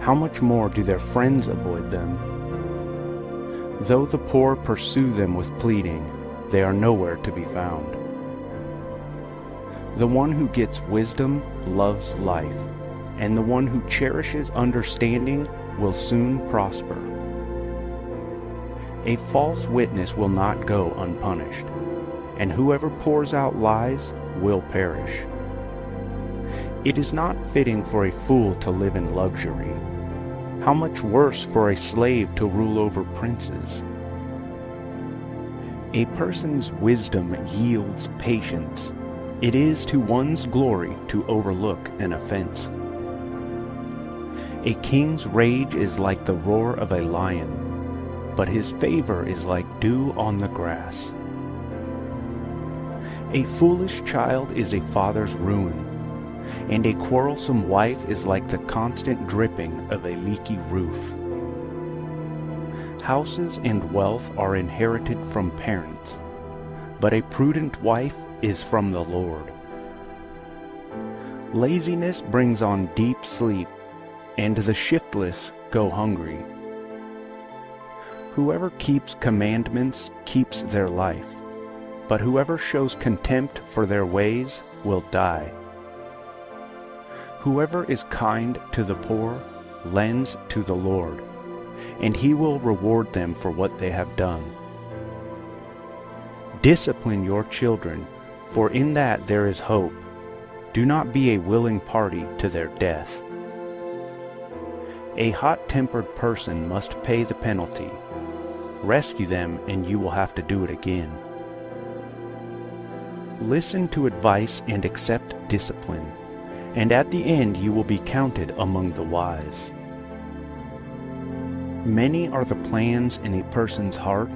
How much more do their friends avoid them? Though the poor pursue them with pleading, they are nowhere to be found. The one who gets wisdom loves life, and the one who cherishes understanding will soon prosper. A false witness will not go unpunished, and whoever pours out lies will perish. It is not fitting for a fool to live in luxury. How much worse for a slave to rule over princes? A person's wisdom yields patience. It is to one's glory to overlook an offense. A king's rage is like the roar of a lion, but his favor is like dew on the grass. A foolish child is a father's ruin, and a quarrelsome wife is like the constant dripping of a leaky roof. Houses and wealth are inherited from parents, but a prudent wife is from the Lord. Laziness brings on deep sleep, and the shiftless go hungry. Whoever keeps commandments keeps their life, but whoever shows contempt for their ways will die. Whoever is kind to the poor lends to the Lord, and he will reward them for what they have done. Discipline your children, for in that there is hope. Do not be a willing party to their death. A hot-tempered person must pay the penalty. Rescue them, and you will have to do it again. Listen to advice and accept discipline, and at the end you will be counted among the wise. Many are the plans in a person's heart,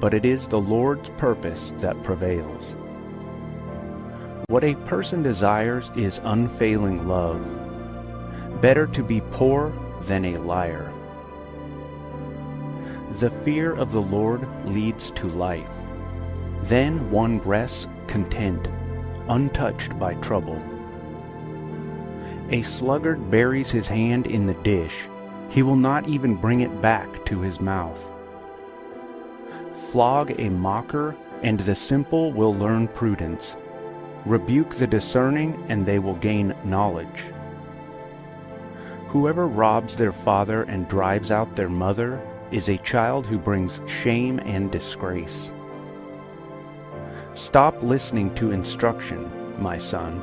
but it is the Lord's purpose that prevails. What a person desires is unfailing love. Better to be poor than a liar. The fear of the Lord leads to life. Then one rests content, untouched by trouble. A sluggard buries his hand in the dish. He will not even bring it back to his mouth. Flog a mocker, and the simple will learn prudence. Rebuke the discerning, and they will gain knowledge. Whoever robs their father and drives out their mother is a child who brings shame and disgrace. Stop listening to instruction, my son,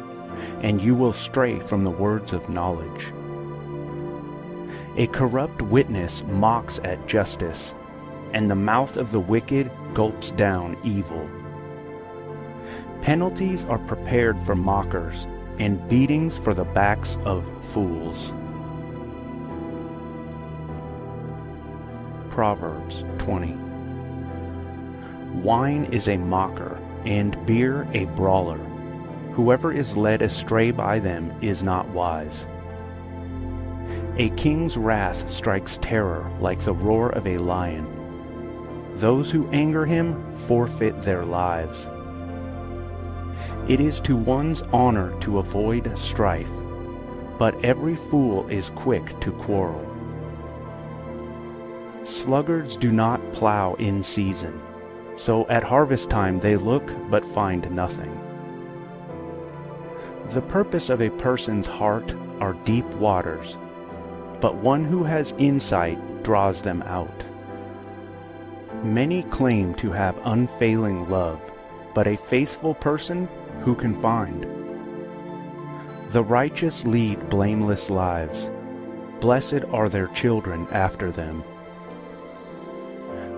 and you will stray from the words of knowledge. A corrupt witness mocks at justice, and the mouth of the wicked gulps down evil. Penalties are prepared for mockers, and beatings for the backs of fools. Proverbs 20. Wine is a mocker, and beer a brawler. Whoever is led astray by them is not wise. A king's wrath strikes terror like the roar of a lion. Those who anger him forfeit their lives. It is to one's honor to avoid strife, but every fool is quick to quarrel. Sluggards do not plow in season, so at harvest time they look but find nothing. The purpose of a person's heart are deep waters, but one who has insight draws them out. Many claim to have unfailing love, but a faithful person who can find? The righteous lead blameless lives. Blessed are their children after them.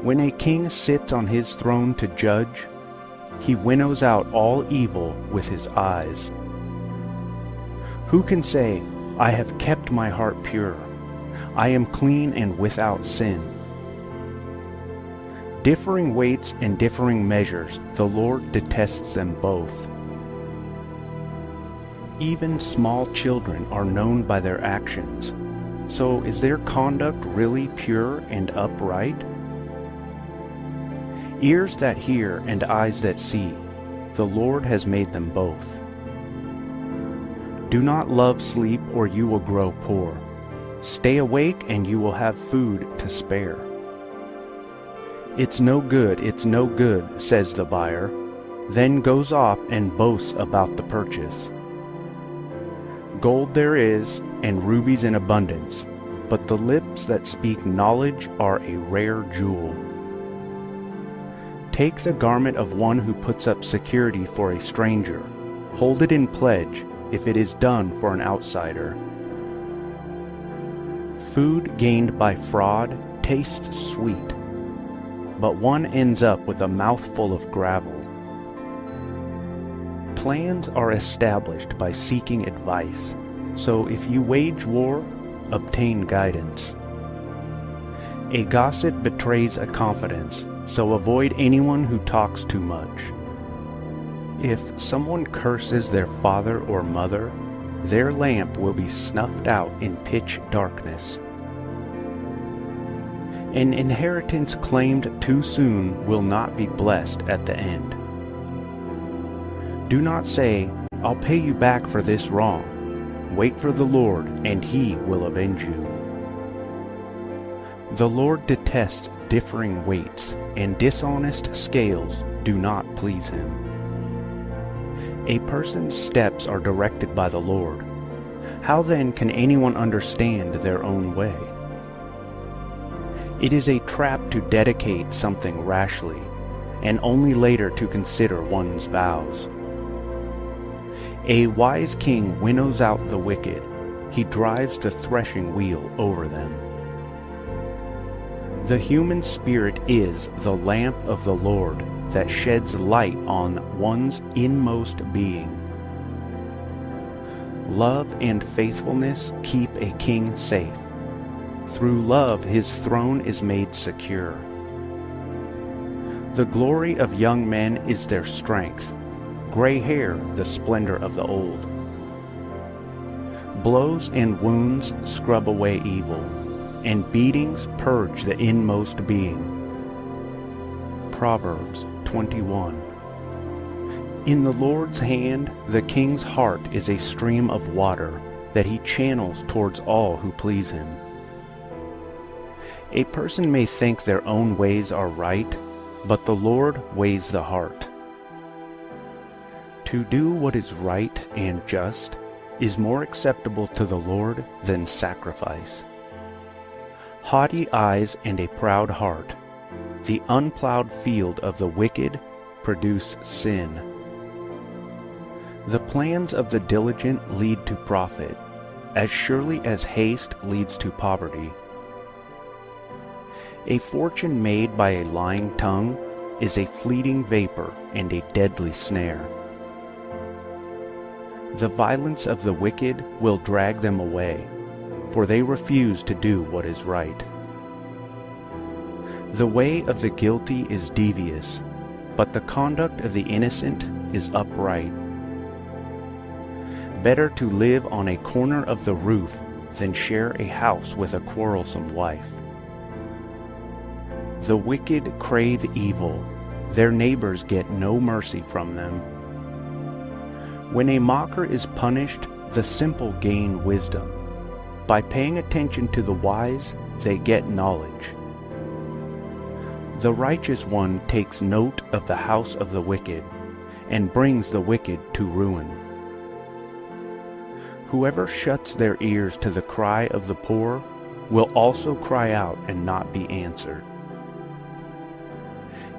When a king sits on his throne to judge, he winnows out all evil with his eyes. Who can say, I have kept my heart pure, I am clean and without sin? Differing weights and differing measures, the Lord detests them both. Even small children are known by their actions. So is their conduct really pure and upright? Ears that hear and eyes that see, the Lord has made them both. Do not love sleep or you will grow poor. Stay awake and you will have food to spare. It's no good, says the buyer, then goes off and boasts about the purchase. Gold there is, and rubies in abundance, but the lips that speak knowledge are a rare jewel. Take the garment of one who puts up security for a stranger. Hold it in pledge, if it is done for an outsider. Food gained by fraud tastes sweet, but one ends up with a mouthful of gravel. Plans are established by seeking advice, so if you wage war, obtain guidance. A gossip betrays a confidence, so avoid anyone who talks too much. If someone curses their father or mother, their lamp will be snuffed out in pitch darkness. An inheritance claimed too soon will not be blessed at the end. Do not say, I'll pay you back for this wrong. Wait for the Lord, and He will avenge you. The Lord detests differing weights, and dishonest scales do not please Him. A person's steps are directed by the Lord. How then can anyone understand their own way? It is a trap to dedicate something rashly, and only later to consider one's vows. A wise king winnows out the wicked. He drives the threshing wheel over them. The human spirit is the lamp of the Lord that sheds light on one's inmost being. Love and faithfulness keep a king safe. Through love his throne is made secure. The glory of young men is their strength. Gray hair, the splendor of the old. Blows and wounds scrub away evil, and beatings purge the inmost being. Proverbs 21. In the Lord's hand, the king's heart is a stream of water that he channels towards all who please him. A person may think their own ways are right, but the Lord weighs the heart. To do what is right and just is more acceptable to the Lord than sacrifice. Haughty eyes and a proud heart, the unplowed field of the wicked, produce sin. The plans of the diligent lead to profit, as surely as haste leads to poverty. A fortune made by a lying tongue is a fleeting vapor and a deadly snare. The violence of the wicked will drag them away, for they refuse to do what is right. The way of the guilty is devious, but the conduct of the innocent is upright. Better to live on a corner of the roof than share a house with a quarrelsome wife. The wicked crave evil, their neighbors get no mercy from them. When a mocker is punished, the simple gain wisdom. By paying attention to the wise, they get knowledge. The righteous one takes note of the house of the wicked, and brings the wicked to ruin. Whoever shuts their ears to the cry of the poor will also cry out and not be answered.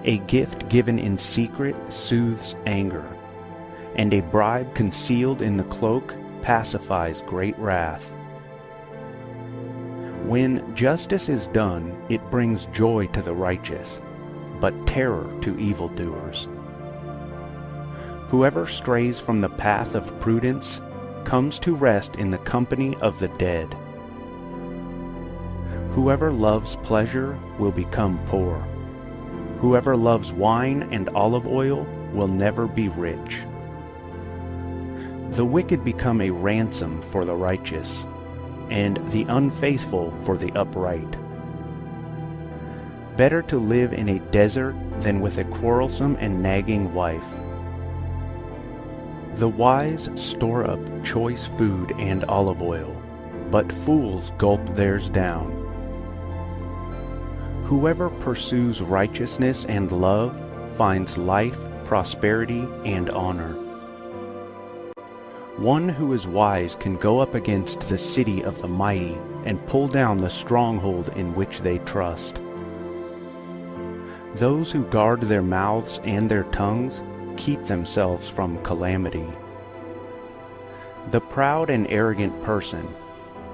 A gift given in secret soothes anger, and a bribe concealed in the cloak pacifies great wrath. When justice is done, it brings joy to the righteous, but terror to evildoers. Whoever strays from the path of prudence comes to rest in the company of the dead. Whoever loves pleasure will become poor. Whoever loves wine and olive oil will never be rich. The wicked become a ransom for the righteous, and the unfaithful for the upright. Better to live in a desert than with a quarrelsome and nagging wife. The wise store up choice food and olive oil, but fools gulp theirs down. Whoever pursues righteousness and love finds life, prosperity, and honor. One who is wise can go up against the city of the mighty and pull down the stronghold in which they trust. Those who guard their mouths and their tongues keep themselves from calamity. The proud and arrogant person,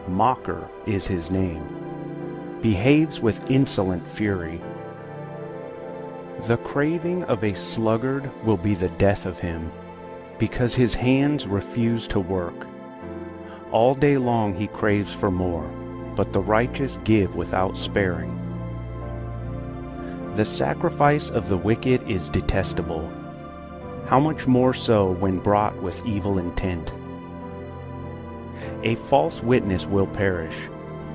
mocker is his name, behaves with insolent fury. The craving of a sluggard will be the death of him, because his hands refuse to work. All day long he craves for more, but the righteous give without sparing. The sacrifice of the wicked is detestable. How much more so when brought with evil intent? A false witness will perish,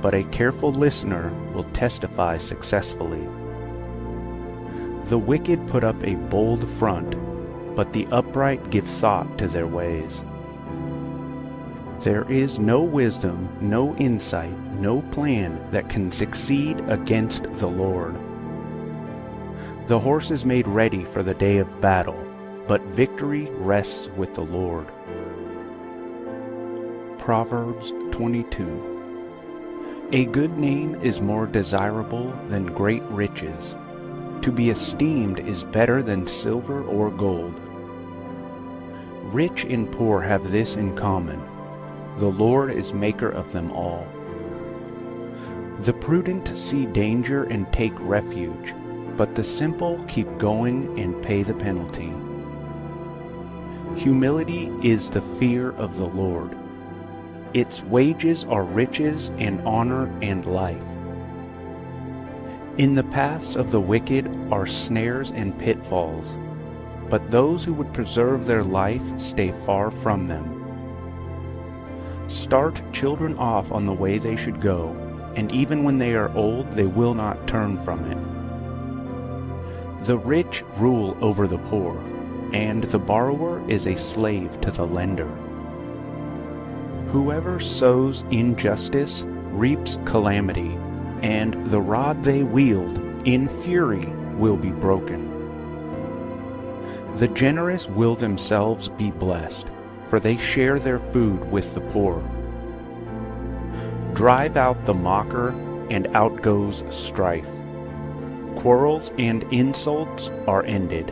but a careful listener will testify successfully. The wicked put up a bold front, but the upright give thought to their ways. There is no wisdom, no insight, no plan that can succeed against the Lord. The horse is made ready for the day of battle, but victory rests with the Lord. Proverbs 22. A good name is more desirable than great riches. To be esteemed is better than silver or gold. Rich and poor have this in common: the Lord is maker of them all. The prudent see danger and take refuge, but the simple keep going and pay the penalty. Humility is the fear of the Lord. Its wages are riches and honor and life. In the paths of the wicked are snares and pitfalls, but those who would preserve their life stay far from them. Start children off on the way they should go, and even when they are old, they will not turn from it. The rich rule over the poor, and the borrower is a slave to the lender. Whoever sows injustice reaps calamity, and the rod they wield in fury will be broken. The generous will themselves be blessed, for they share their food with the poor. Drive out the mocker, and out goes strife. Quarrels and insults are ended.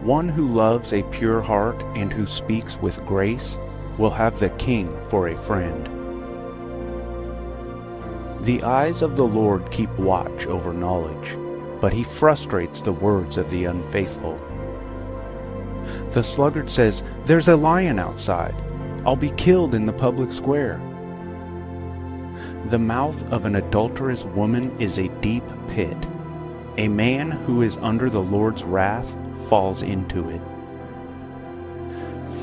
One who loves a pure heart and who speaks with grace will have the king for a friend. The eyes of the Lord keep watch over knowledge, but he frustrates the words of the unfaithful. The sluggard says, "There's a lion outside. I'll be killed in the public square." The mouth of an adulterous woman is a deep pit. A man who is under the Lord's wrath falls into it.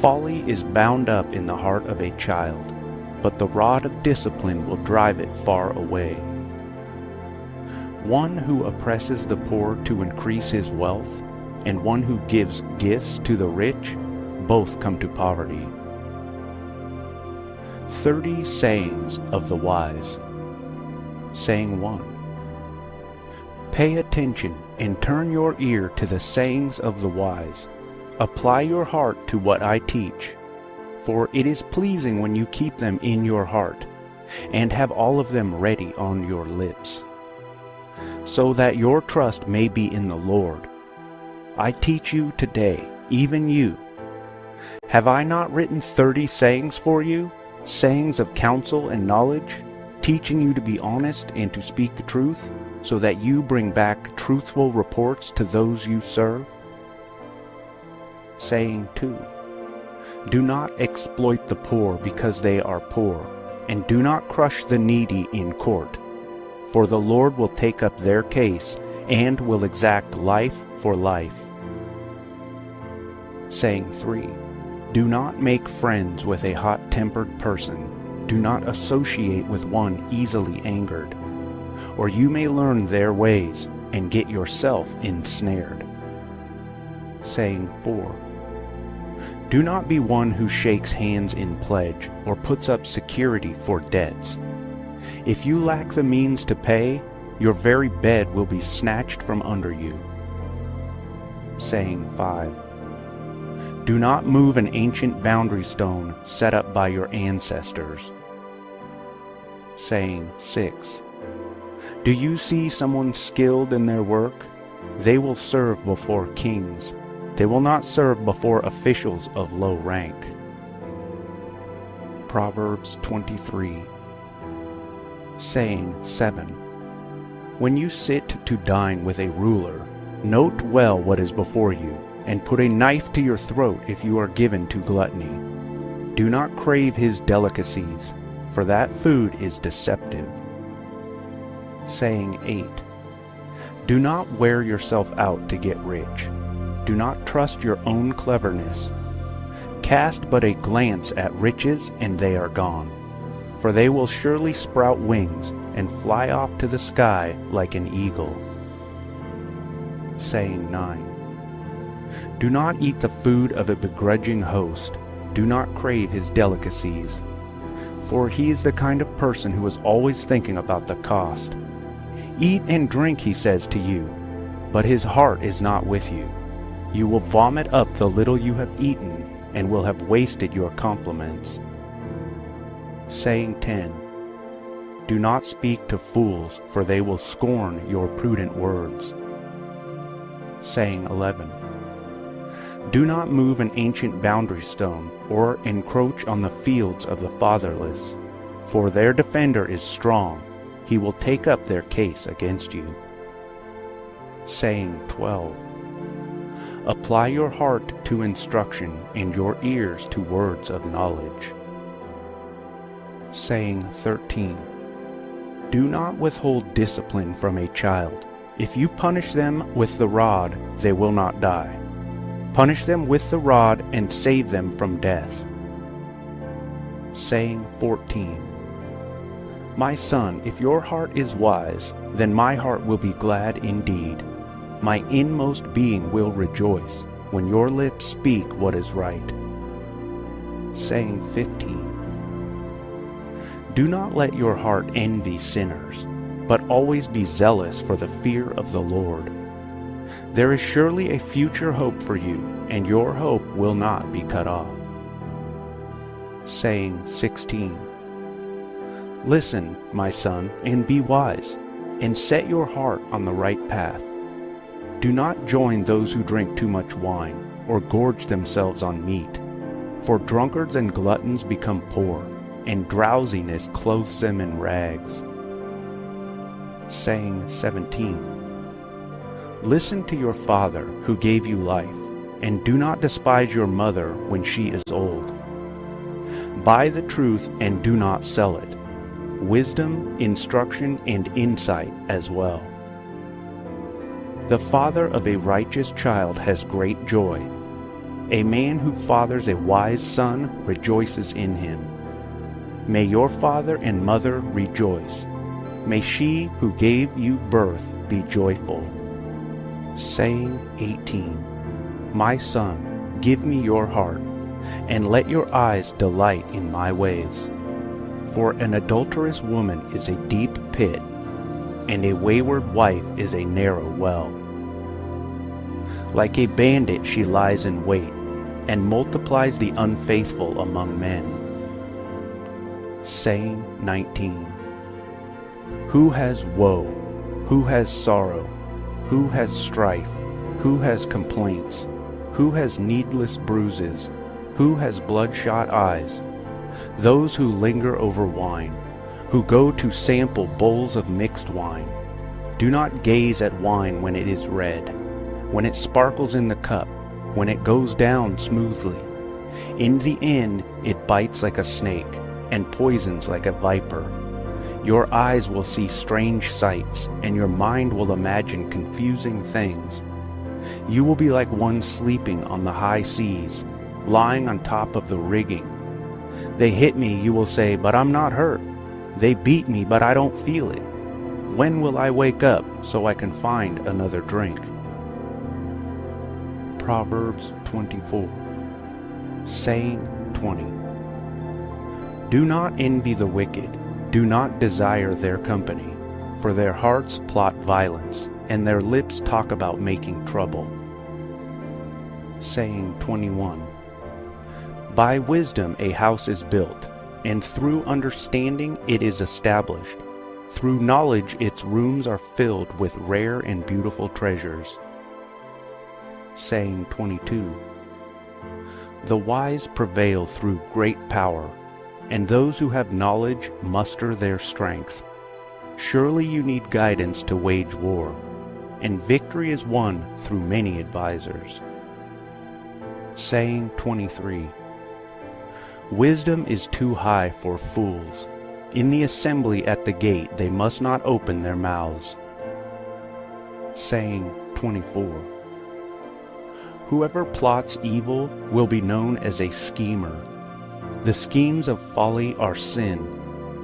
Folly is bound up in the heart of a child, but the rod of discipline will drive it far away. One who oppresses the poor to increase his wealth, and one who gives gifts to the rich, both come to poverty. 30 sayings of the wise. Saying 1. Pay attention and turn your ear to the sayings of the wise. Apply your heart to what I teach, for it is pleasing when you keep them in your heart, and have all of them ready on your lips, so that your trust may be in the Lord. I teach you today, even you. Have I not written 30 sayings for you, sayings of counsel and knowledge, teaching you to be honest and to speak the truth, so that you bring back truthful reports to those you serve? Saying 2. Do not exploit the poor because they are poor, and do not crush the needy in court, for the Lord will take up their case and will exact life for life. Saying 3. Do not make friends with a hot-tempered person. Do not associate with one easily angered, or you may learn their ways and get yourself ensnared. Saying 4. Do not be one who shakes hands in pledge or puts up security for debts. If you lack the means to pay, your very bed will be snatched from under you. Saying 5. Do not move an ancient boundary stone set up by your ancestors. Saying 6. Do you see someone skilled in their work? They will serve before kings. They will not serve before officials of low rank. Proverbs 23. Saying 7. When you sit to dine with a ruler, note well what is before you, and put a knife to your throat if you are given to gluttony. Do not crave his delicacies, for that food is deceptive. Saying 8. Do not wear yourself out to get rich. Do not trust your own cleverness. Cast but a glance at riches, and they are gone, for they will surely sprout wings and fly off to the sky like an eagle. Saying 9. Do not eat the food of a begrudging host. Do not crave his delicacies, for he is the kind of person who is always thinking about the cost. Eat and drink, he says to you, but his heart is not with you. You will vomit up the little you have eaten, and will have wasted your compliments. Saying 10. Do not speak to fools, for they will scorn your prudent words. Saying 11. Do not move an ancient boundary stone, or encroach on the fields of the fatherless, for their defender is strong. He will take up their case against you. Saying 12. Apply your heart to instruction, and your ears to words of knowledge. Saying 13. Do not withhold discipline from a child. If you punish them with the rod, they will not die. Punish them with the rod and save them from death. Saying 14. My son, if your heart is wise, then my heart will be glad indeed. My inmost being will rejoice when your lips speak what is right. Saying 15. Do not let your heart envy sinners, but always be zealous for the fear of the Lord. There is surely a future hope for you, and your hope will not be cut off. Saying 16. Listen, my son, and be wise, and set your heart on the right path. Do not join those who drink too much wine, or gorge themselves on meat, for drunkards and gluttons become poor, and drowsiness clothes them in rags. Saying 17. Listen to your father who gave you life, and do not despise your mother when she is old. Buy the truth and do not sell it, wisdom, instruction, and insight as well. The father of a righteous child has great joy. A man who fathers a wise son rejoices in him. May your father and mother rejoice. May she who gave you birth be joyful. Saying 18. My son, give me your heart, and let your eyes delight in my ways. For an adulterous woman is a deep pit, and a wayward wife is a narrow well. Like a bandit she lies in wait, and multiplies the unfaithful among men. Saying 19. Who has woe? Who has sorrow? Who has strife? Who has complaints? Who has needless bruises? Who has bloodshot eyes? Those who linger over wine, who go to sample bowls of mixed wine. Do not gaze at wine when it is red, when it sparkles in the cup, when it goes down smoothly. In the end it bites like a snake, and poisons like a viper. Your eyes will see strange sights, and your mind will imagine confusing things. You will be like one sleeping on the high seas, lying on top of the rigging. They hit me, you will say, but I'm not hurt. They beat me, but I don't feel it. When will I wake up so I can find another drink? Proverbs 24. Saying 20. Do not envy the wicked, do not desire their company, for their hearts plot violence, and their lips talk about making trouble. Saying 21. By wisdom a house is built, and through understanding it is established. Through knowledge its rooms are filled with rare and beautiful treasures. Saying 22. The wise prevail through great power, and those who have knowledge muster their strength. Surely you need guidance to wage war, and victory is won through many advisers. Saying 23. Wisdom is too high for fools. In the assembly at the gate they must not open their mouths. Saying 24. Whoever plots evil will be known as a schemer. The schemes of folly are sin,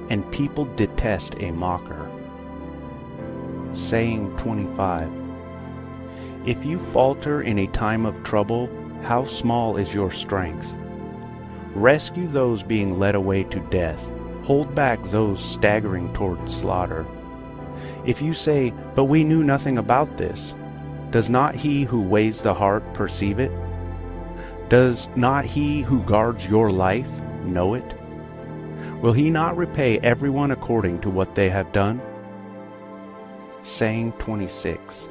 and people detest a mocker. Saying 25. If you falter in a time of trouble, how small is your strength? Rescue those being led away to death. Hold back those staggering toward slaughter. If you say, but we knew nothing about this, does not he who weighs the heart perceive it? Does not he who guards your life know it? Will he not repay everyone according to what they have done? Saying 26.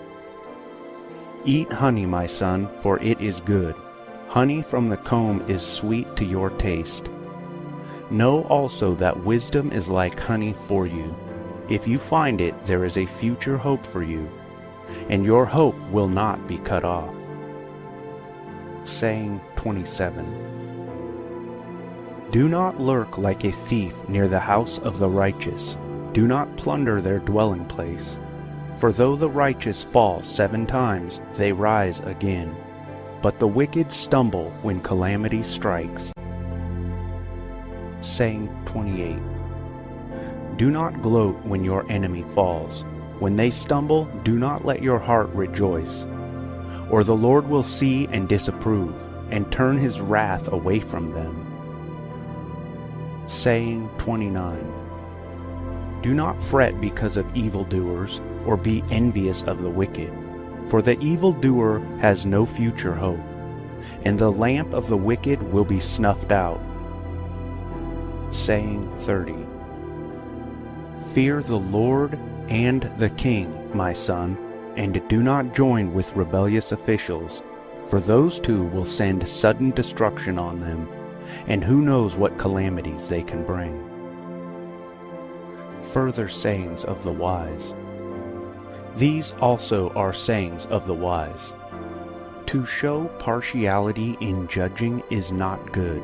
Eat honey, my son, for it is good. Honey from the comb is sweet to your taste. Know also that wisdom is like honey for you. If you find it, there is a future hope for you, and your hope will not be cut off. Saying 27. Do not lurk like a thief near the house of the righteous. Do not plunder their dwelling place. For though the righteous fall 7 times, they rise again. But the wicked stumble when calamity strikes. Saying 28. Do not gloat when your enemy falls. When they stumble, do not let your heart rejoice. Or the Lord will see and disapprove, and turn his wrath away from them. Saying 29. Do not fret because of evildoers, or be envious of the wicked. For the evildoer has no future hope, and the lamp of the wicked will be snuffed out. Saying 30. Fear the Lord and the King, my son, and do not join with rebellious officials, for those two will send sudden destruction on them, and who knows what calamities they can bring. Further sayings of the wise. These also are sayings of the wise. To show partiality in judging is not good.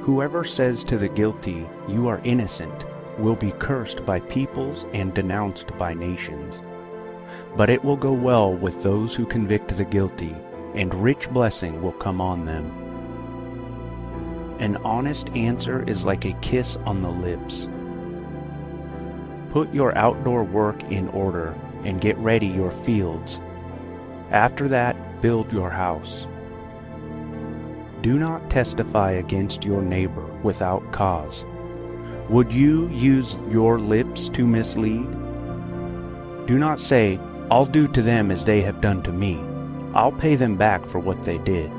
Whoever says to the guilty, "You are innocent," will be cursed by peoples and denounced by nations. But it will go well with those who convict the guilty, and rich blessing will come on them. An honest answer is like a kiss on the lips. Put your outdoor work in order, and get ready your fields. After that, build your house. Do not testify against your neighbor without cause. Would you use your lips to mislead? Do not say, "I'll do to them as they have done to me. I'll pay them back for what they did."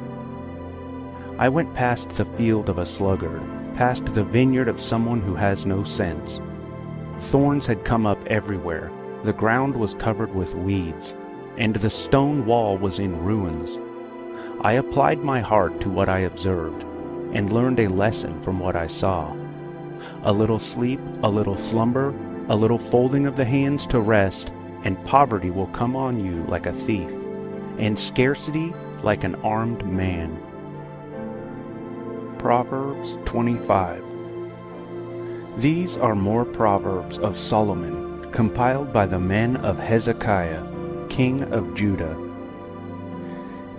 I went past the field of a sluggard, past the vineyard of someone who has no sense. Thorns had come up everywhere, the ground was covered with weeds, and the stone wall was in ruins. I applied my heart to what I observed, and learned a lesson from what I saw. A little sleep, a little slumber, a little folding of the hands to rest, and poverty will come on you like a thief, and scarcity like an armed man. Proverbs 25. These are more Proverbs of Solomon, compiled by the men of Hezekiah, king of Judah.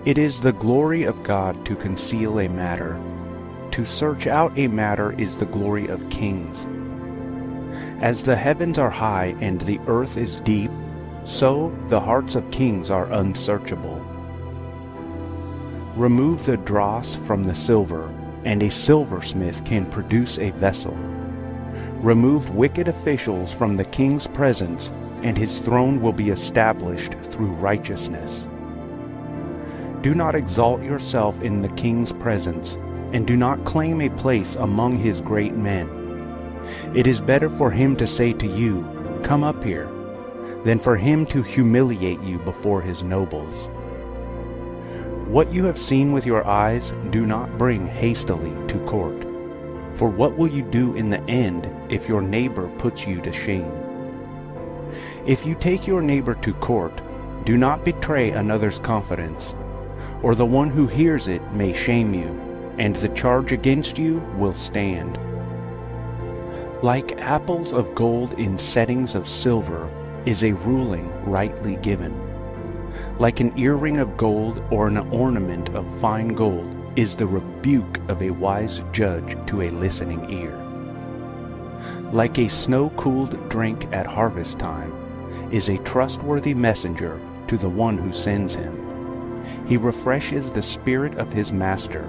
It is the glory of God to conceal a matter. To search out a matter is the glory of kings. As the heavens are high and the earth is deep, so the hearts of kings are unsearchable. Remove the dross from the silver, and a silversmith can produce a vessel. Remove wicked officials from the king's presence, and his throne will be established through righteousness. Do not exalt yourself in the king's presence, and do not claim a place among his great men. It is better for him to say to you, "Come up here," than for him to humiliate you before his nobles. What you have seen with your eyes, do not bring hastily to court. For what will you do in the end if your neighbor puts you to shame? If you take your neighbor to court, do not betray another's confidence, or the one who hears it may shame you, and the charge against you will stand. Like apples of gold in settings of silver is a ruling rightly given. Like an earring of gold or an ornament of fine gold is the rebuke of a wise judge to a listening ear. Like a snow-cooled drink at harvest time is a trustworthy messenger to the one who sends him. He refreshes the spirit of his master.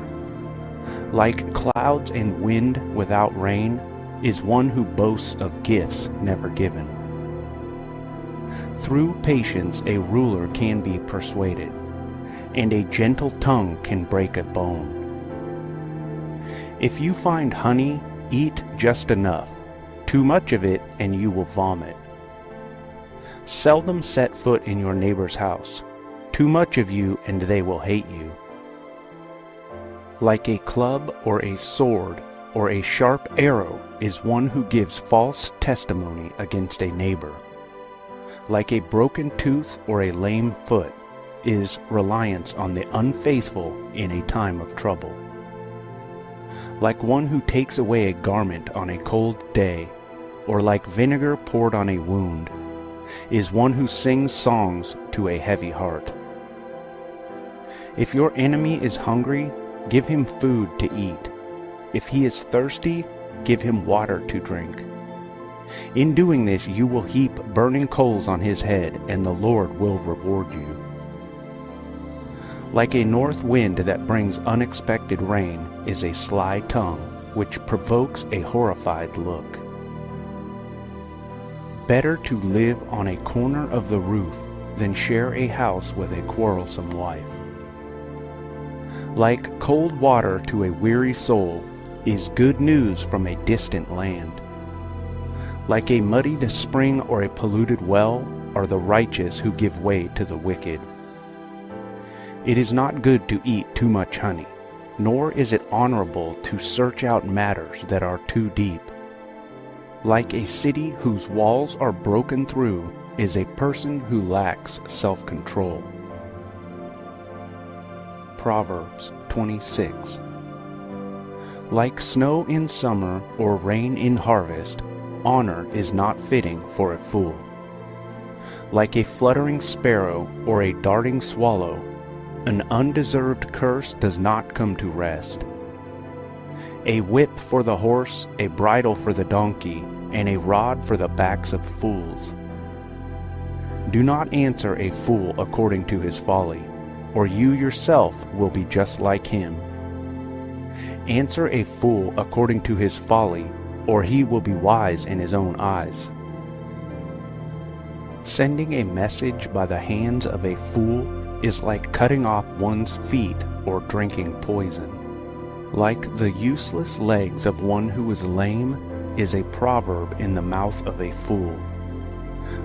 Like clouds and wind without rain is one who boasts of gifts never given. Through patience a ruler can be persuaded, and a gentle tongue can break a bone. If you find honey, eat just enough. Too much of it and you will vomit. Seldom set foot in your neighbor's house. Too much of you and they will hate you. Like a club or a sword or a sharp arrow is one who gives false testimony against a neighbor. Like a broken tooth or a lame foot is reliance on the unfaithful in a time of trouble. Like one who takes away a garment on a cold day, or like vinegar poured on a wound, is one who sings songs to a heavy heart. If your enemy is hungry, give him food to eat. If he is thirsty, give him water to drink. In doing this, you will heap burning coals on his head, and the Lord will reward you. Like a north wind that brings unexpected rain is a sly tongue, which provokes a horrified look. Better to live on a corner of the roof than share a house with a quarrelsome wife. Like cold water to a weary soul is good news from a distant land. Like a muddied spring or a polluted well are the righteous who give way to the wicked. It is not good to eat too much honey, nor is it honorable to search out matters that are too deep. Like a city whose walls are broken through is a person who lacks self-control. Proverbs 26. Like snow in summer or rain in harvest, honor is not fitting for a fool. Like a fluttering sparrow or a darting swallow, an undeserved curse does not come to rest. A whip for the horse, a bridle for the donkey, and a rod for the backs of fools. Do not answer a fool according to his folly, or you yourself will be just like him. Answer a fool according to his folly, or he will be wise in his own eyes. Sending a message by the hands of a fool is like cutting off one's feet or drinking poison. Like the useless legs of one who is lame is a proverb in the mouth of a fool.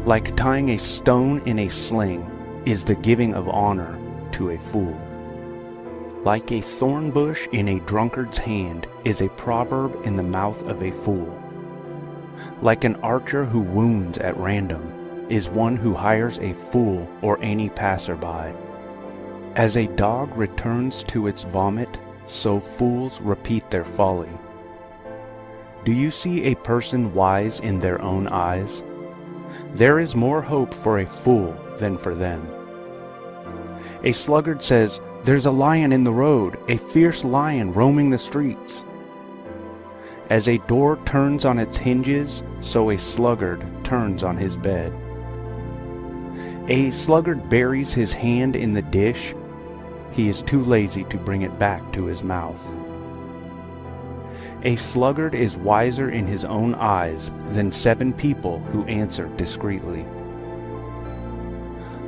Like tying a stone in a sling is the giving of honor to a fool. Like a thorn bush in a drunkard's hand is a proverb in the mouth of a fool. Like an archer who wounds at random is one who hires a fool or any passerby. As a dog returns to its vomit, so fools repeat their folly. Do you see a person wise in their own eyes? There is more hope for a fool than for them. A sluggard says, "There's a lion in the road, a fierce lion roaming the streets." As a door turns on its hinges, so a sluggard turns on his bed. A sluggard buries his hand in the dish. He is too lazy to bring it back to his mouth. A sluggard is wiser in his own eyes than 7 people who answer discreetly.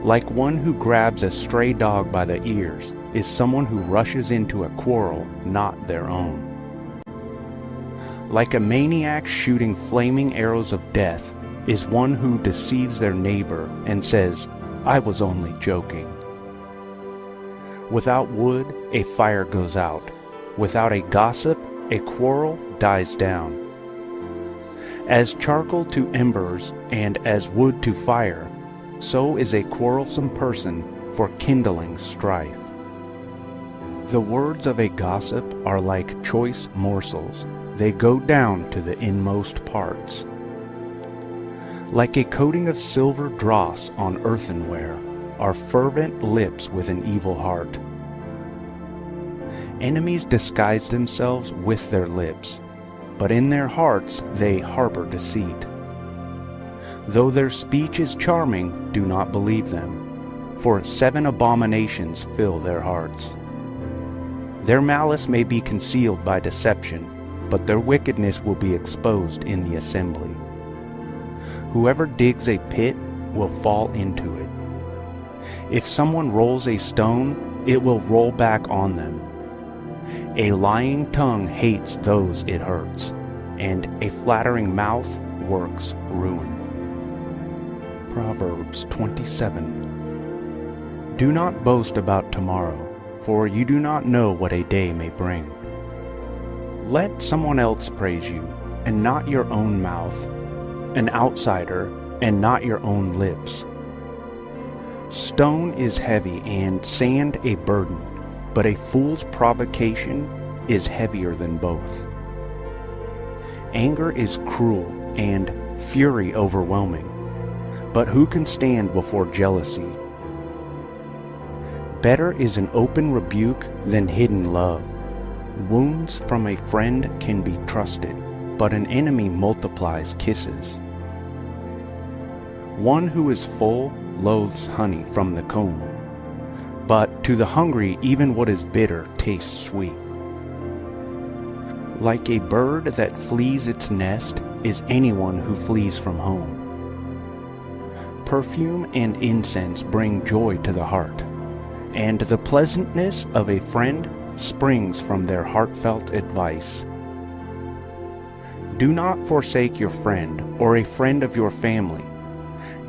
Like one who grabs a stray dog by the ears is someone who rushes into a quarrel not their own. Like a maniac shooting flaming arrows of death is one who deceives their neighbor and says, "I was only joking." Without wood, a fire goes out. Without a gossip, a quarrel dies down. As charcoal to embers and as wood to fire, so is a quarrelsome person for kindling strife. The words of a gossip are like choice morsels. They go down to the inmost parts. Like a coating of silver dross on earthenware are fervent lips with an evil heart. Enemies disguise themselves with their lips, but in their hearts they harbor deceit. Though their speech is charming, do not believe them, for 7 abominations fill their hearts. Their malice may be concealed by deception, but their wickedness will be exposed in the assembly. Whoever digs a pit will fall into it. If someone rolls a stone, it will roll back on them. A lying tongue hates those it hurts, and a flattering mouth works ruin. Proverbs 27. Do not boast about tomorrow, for you do not know what a day may bring. Let someone else praise you, and not your own mouth, an outsider, and not your own lips. Stone is heavy and sand a burden, but a fool's provocation is heavier than both. Anger is cruel and fury overwhelming, but who can stand before jealousy? Better is an open rebuke than hidden love. Wounds from a friend can be trusted, but an enemy multiplies kisses. One who is full loathes honey from the comb, but to the hungry even what is bitter tastes sweet. Like a bird that flees its nest is anyone who flees from home. Perfume and incense bring joy to the heart, and the pleasantness of a friend springs from their heartfelt advice. Do not forsake your friend or a friend of your family,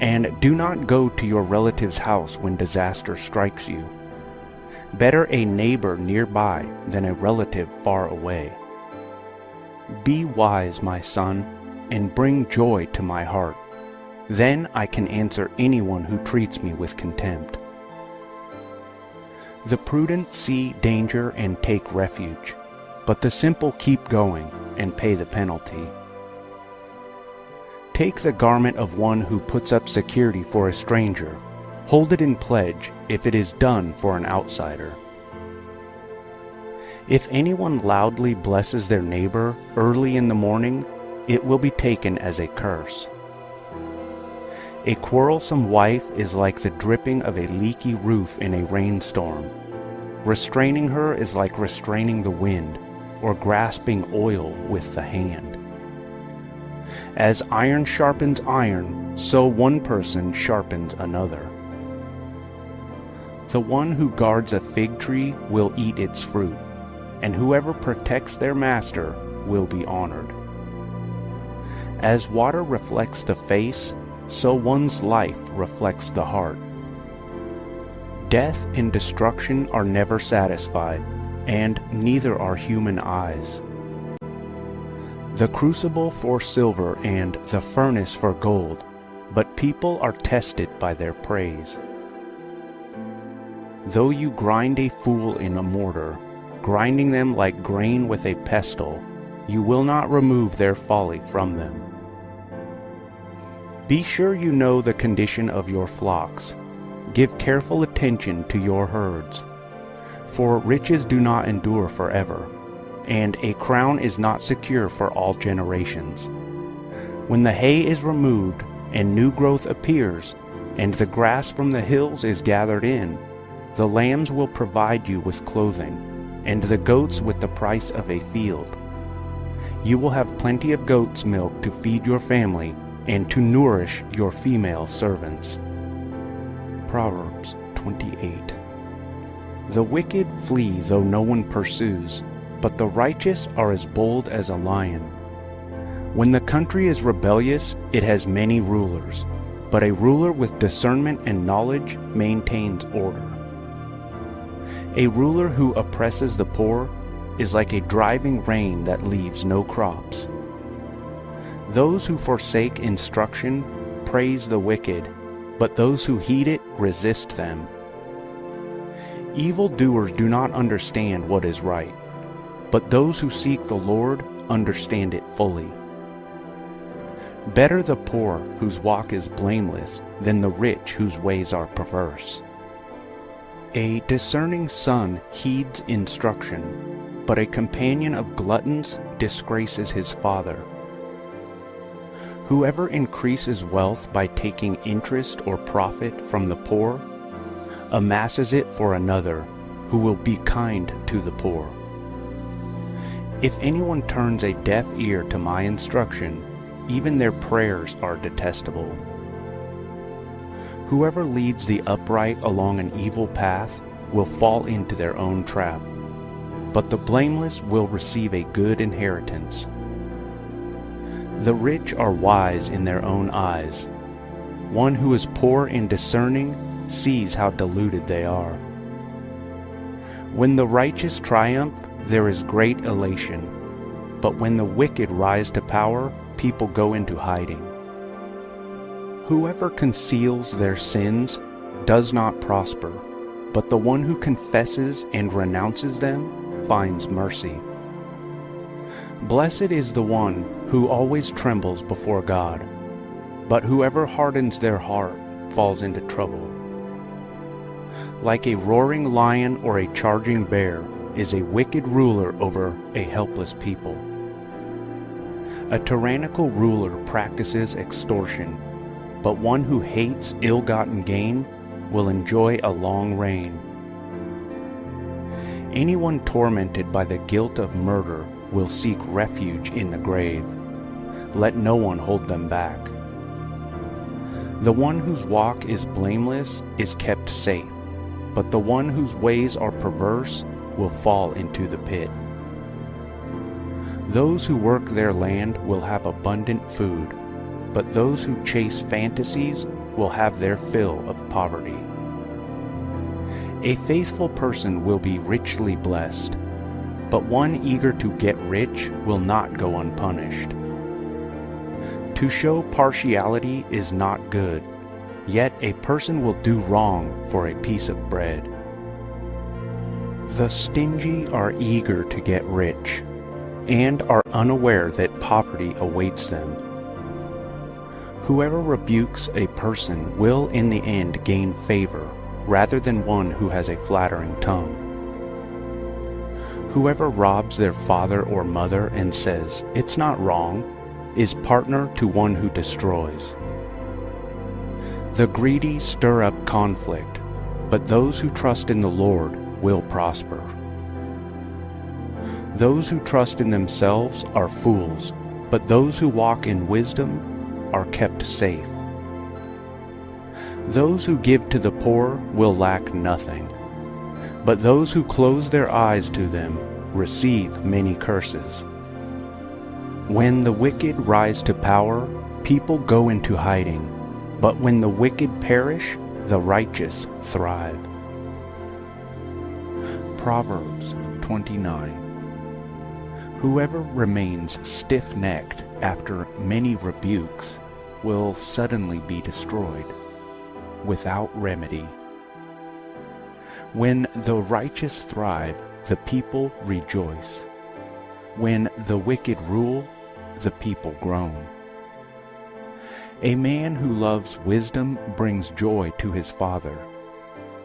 and do not go to your relative's house when disaster strikes you. Better a neighbor nearby than a relative far away. Be wise, my son, and bring joy to my heart. Then I can answer anyone who treats me with contempt. The prudent see danger and take refuge, but the simple keep going and pay the penalty. Take the garment of one who puts up security for a stranger. Hold it in pledge if it is done for an outsider. If anyone loudly blesses their neighbor early in the morning, it will be taken as a curse. A quarrelsome wife is like the dripping of a leaky roof in a rainstorm. Restraining her is like restraining the wind, or grasping oil with the hand. As iron sharpens iron, so one person sharpens another. The one who guards a fig tree will eat its fruit, and whoever protects their master will be honored. As water reflects the face, so one's life reflects the heart. Death and destruction are never satisfied, and neither are human eyes. The crucible for silver and the furnace for gold, but people are tested by their praise. Though you grind a fool in a mortar, grinding them like grain with a pestle, you will not remove their folly from them. Be sure you know the condition of your flocks. Give careful attention to your herds. For riches do not endure forever, and a crown is not secure for all generations. When the hay is removed, and new growth appears, and the grass from the hills is gathered in, the lambs will provide you with clothing, and the goats with the price of a field. You will have plenty of goat's milk to feed your family, and to nourish your female servants. Proverbs 28. The wicked flee though no one pursues, but the righteous are as bold as a lion. When the country is rebellious, it has many rulers, but a ruler with discernment and knowledge maintains order. A ruler who oppresses the poor is like a driving rain that leaves no crops. Those who forsake instruction praise the wicked, but those who heed it resist them. Evildoers do not understand what is right, but those who seek the Lord understand it fully. Better the poor whose walk is blameless than the rich whose ways are perverse. A discerning son heeds instruction, but a companion of gluttons disgraces his father. Whoever increases wealth by taking interest or profit from the poor amasses it for another who will be kind to the poor. If anyone turns a deaf ear to my instruction, even their prayers are detestable. Whoever leads the upright along an evil path will fall into their own trap, but the blameless will receive a good inheritance. The rich are wise in their own eyes. One who is poor and discerning sees how deluded they are. When the righteous triumph, there is great elation, but when the wicked rise to power, people go into hiding. Whoever conceals their sins does not prosper, but the one who confesses and renounces them finds mercy. Blessed is the one who always trembles before God, but whoever hardens their heart falls into trouble. Like a roaring lion or a charging bear is a wicked ruler over a helpless people. A tyrannical ruler practices extortion, but one who hates ill-gotten gain will enjoy a long reign. Anyone tormented by the guilt of murder will seek refuge in the grave. Let no one hold them back. The one whose walk is blameless is kept safe, but the one whose ways are perverse will fall into the pit. Those who work their land will have abundant food, but those who chase fantasies will have their fill of poverty. A faithful person will be richly blessed, but one eager to get rich will not go unpunished. To show partiality is not good, yet a person will do wrong for a piece of bread. The stingy are eager to get rich, and are unaware that poverty awaits them. Whoever rebukes a person will in the end gain favor, rather than one who has a flattering tongue. Whoever robs their father or mother and says, "It's not wrong," is partner to one who destroys. The greedy stir up conflict, but those who trust in the Lord will prosper. Those who trust in themselves are fools, but those who walk in wisdom are kept safe. Those who give to the poor will lack nothing, but those who close their eyes to them receive many curses. When the wicked rise to power, people go into hiding, but when the wicked perish, the righteous thrive. Proverbs 29. Whoever remains stiff-necked after many rebukes will suddenly be destroyed, without remedy. When the righteous thrive, the people rejoice. When the wicked rule, the people groan. A man who loves wisdom brings joy to his father,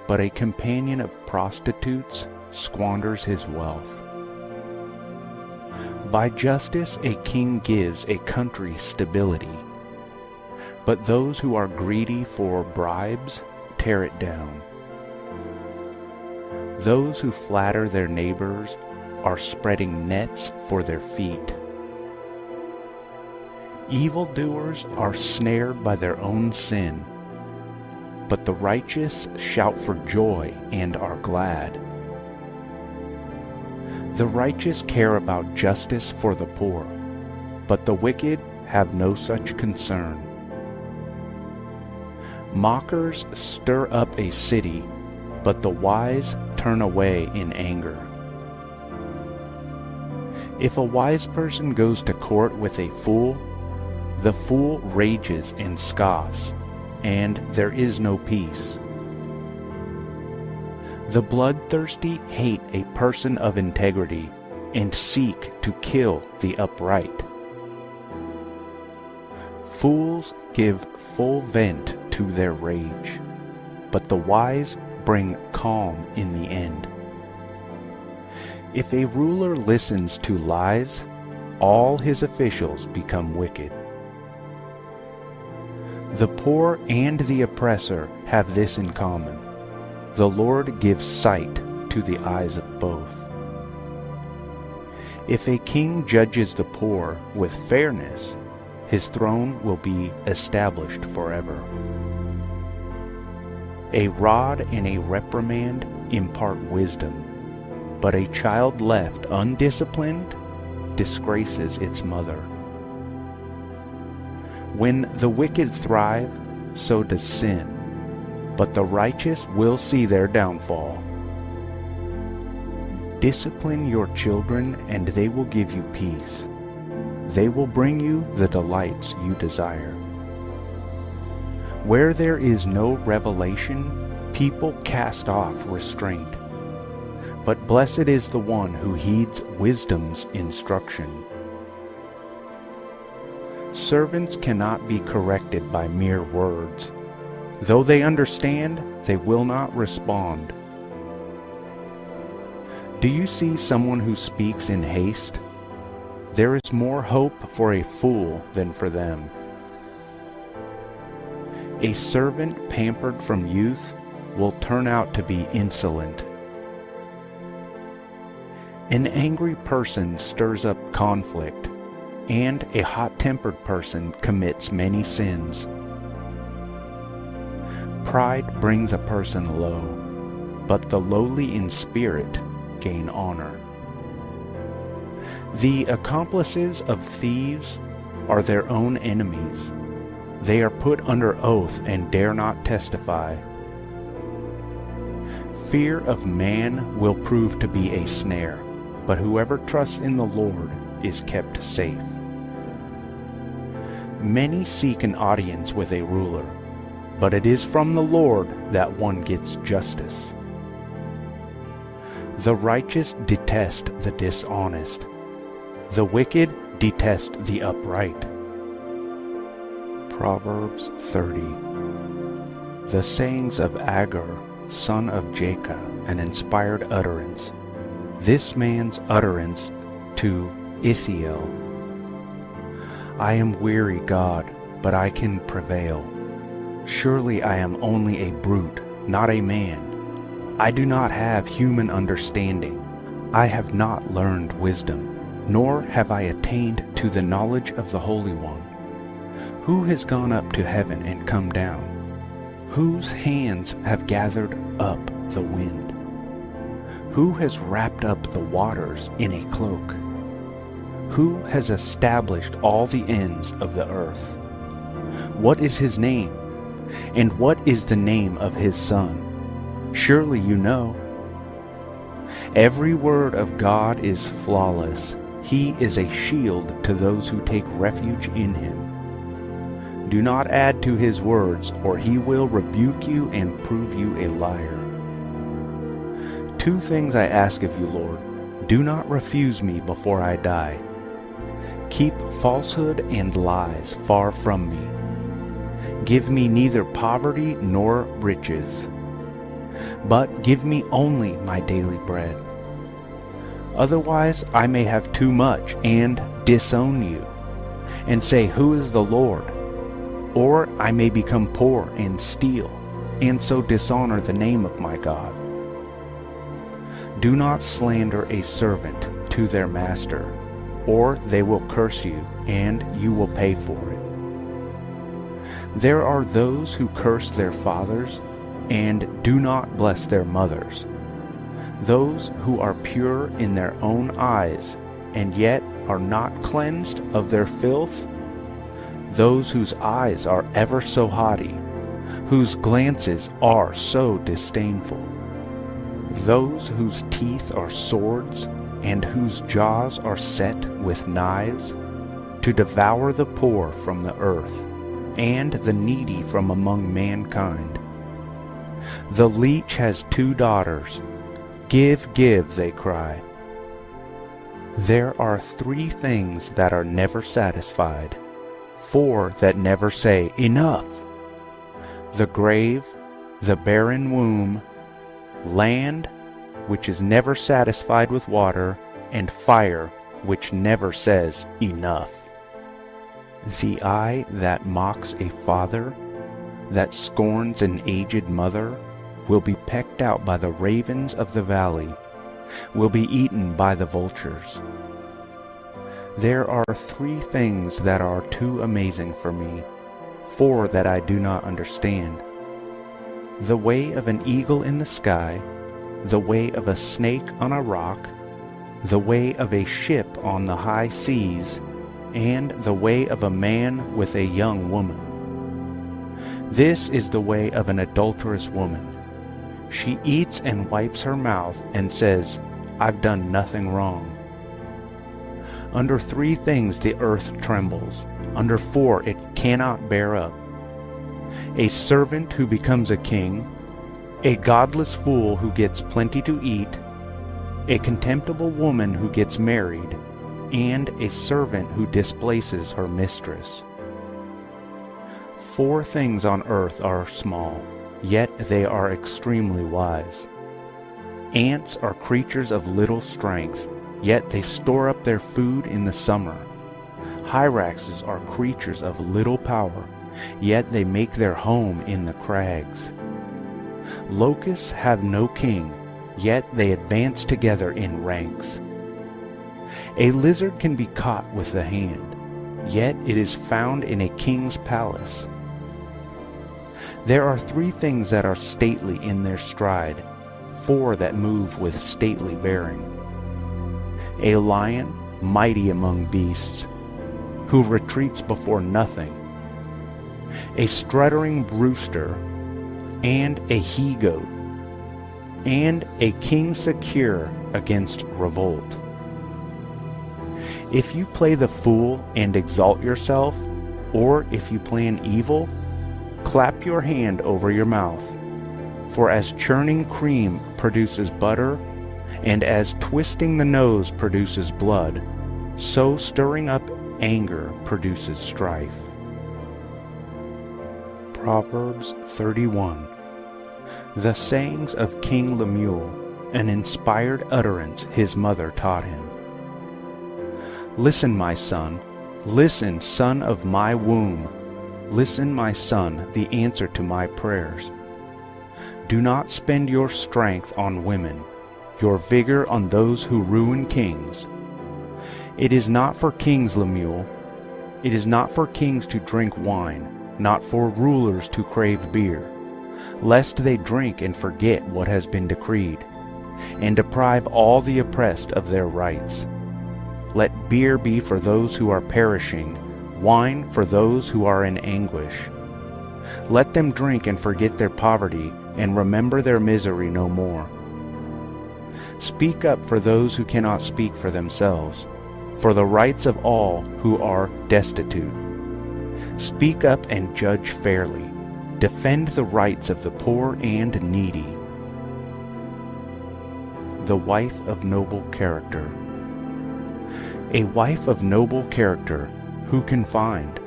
but a companion of prostitutes squanders his wealth. By justice a king gives a country stability, but those who are greedy for bribes tear it down. Those who flatter their neighbors are spreading nets for their feet. Evildoers are snared by their own sin, but the righteous shout for joy and are glad. The righteous care about justice for the poor, but the wicked have no such concern. Mockers stir up a city, but the wise turn away in anger. If a wise person goes to court with a fool, the fool rages and scoffs, and there is no peace. The bloodthirsty hate a person of integrity and seek to kill the upright. Fools give full vent to their rage, but the wise bring calm in the end. If a ruler listens to lies, all his officials become wicked. The poor and the oppressor have this in common: the Lord gives sight to the eyes of both. If a king judges the poor with fairness, his throne will be established forever. A rod and a reprimand impart wisdom, but a child left undisciplined disgraces its mother. When the wicked thrive, so does sin, but the righteous will see their downfall. Discipline your children, and they will give you peace. They will bring you the delights you desire. Where there is no revelation, people cast off restraint. But blessed is the one who heeds wisdom's instruction. Servants cannot be corrected by mere words. Though they understand, they will not respond. Do you see someone who speaks in haste? There is more hope for a fool than for them. A servant pampered from youth will turn out to be insolent. An angry person stirs up conflict, and a hot-tempered person commits many sins. Pride brings a person low, but the lowly in spirit gain honor. The accomplices of thieves are their own enemies. They are put under oath and dare not testify. Fear of man will prove to be a snare, but whoever trusts in the Lord is kept safe. Many seek an audience with a ruler, but it is from the Lord that one gets justice. The righteous detest the dishonest. The wicked detest the upright. Proverbs 30. The sayings of Agur, son of Jacob, an inspired utterance. This man's utterance to Ithiel. I am weary, God, but I can prevail. Surely I am only a brute, not a man. I do not have human understanding. I have not learned wisdom, nor have I attained to the knowledge of the Holy One. Who has gone up to heaven and come down? Whose hands have gathered up the wind? Who has wrapped up the waters in a cloak? Who has established all the ends of the earth? What is his name? And what is the name of his son? Surely you know. Every word of God is flawless. He is a shield to those who take refuge in him. Do not add to his words, or he will rebuke you and prove you a liar. 2 things I ask of you, Lord. Do not refuse me before I die. Keep falsehood and lies far from me. Give me neither poverty nor riches, but give me only my daily bread. Otherwise I may have too much and disown you, and say, Who is the Lord? Or I may become poor and steal, and so dishonor the name of my God. Do not slander a servant to their master, or they will curse you, and you will pay for it. There are those who curse their fathers, and do not bless their mothers. Those who are pure in their own eyes, and yet are not cleansed of their filth. Those whose eyes are ever so haughty, whose glances are so disdainful. Those whose teeth are swords, and whose jaws are set with knives, to devour the poor from the earth, and the needy from among mankind. The leech has 2 daughters. Give, give, they cry. There are 3 things that are never satisfied, 4 that never say, Enough. The grave, the barren womb, land, which is never satisfied with water, and fire, which never says, Enough. The eye that mocks a father, that scorns an aged mother, will be pecked out by the ravens of the valley, will be eaten by the vultures. There are 3 things that are too amazing for me, 4 that I do not understand. The way of an eagle in the sky, the way of a snake on a rock, the way of a ship on the high seas, and the way of a man with a young woman. This is the way of an adulterous woman. She eats and wipes her mouth and says, I've done nothing wrong. Under 3 things the earth trembles, under 4 it cannot bear up. A servant who becomes a king, a godless fool who gets plenty to eat, a contemptible woman who gets married, and a servant who displaces her mistress. 4 things on earth are small, yet they are extremely wise. Ants are creatures of little strength, yet they store up their food in the summer. Hyraxes are creatures of little power, yet they make their home in the crags. Locusts have no king, yet they advance together in ranks. A lizard can be caught with the hand, yet it is found in a king's palace. There are 3 things that are stately in their stride, 4 that move with stately bearing. A lion, mighty among beasts, who retreats before nothing. A struttering rooster, and a he-goat, and a king secure against revolt. If you play the fool and exalt yourself, or if you plan evil, clap your hand over your mouth. For as churning cream produces butter, and as twisting the nose produces blood, so stirring up anger produces strife. Proverbs 31. The sayings of King Lemuel, an inspired utterance his mother taught him. Listen, my son. Listen, son of my womb. Listen, my son, the answer to my prayers. Do not spend your strength on women, your vigor on those who ruin kings. It is not for kings, Lemuel. It is not for kings to drink wine, not for rulers to crave beer, lest they drink and forget what has been decreed, and deprive all the oppressed of their rights. Let beer be for those who are perishing, wine for those who are in anguish. Let them drink and forget their poverty, and remember their misery no more. Speak up for those who cannot speak for themselves, for the rights of all who are destitute. Speak up and judge fairly. Defend the rights of the poor and needy. The wife of noble character. A wife of noble character, who can find?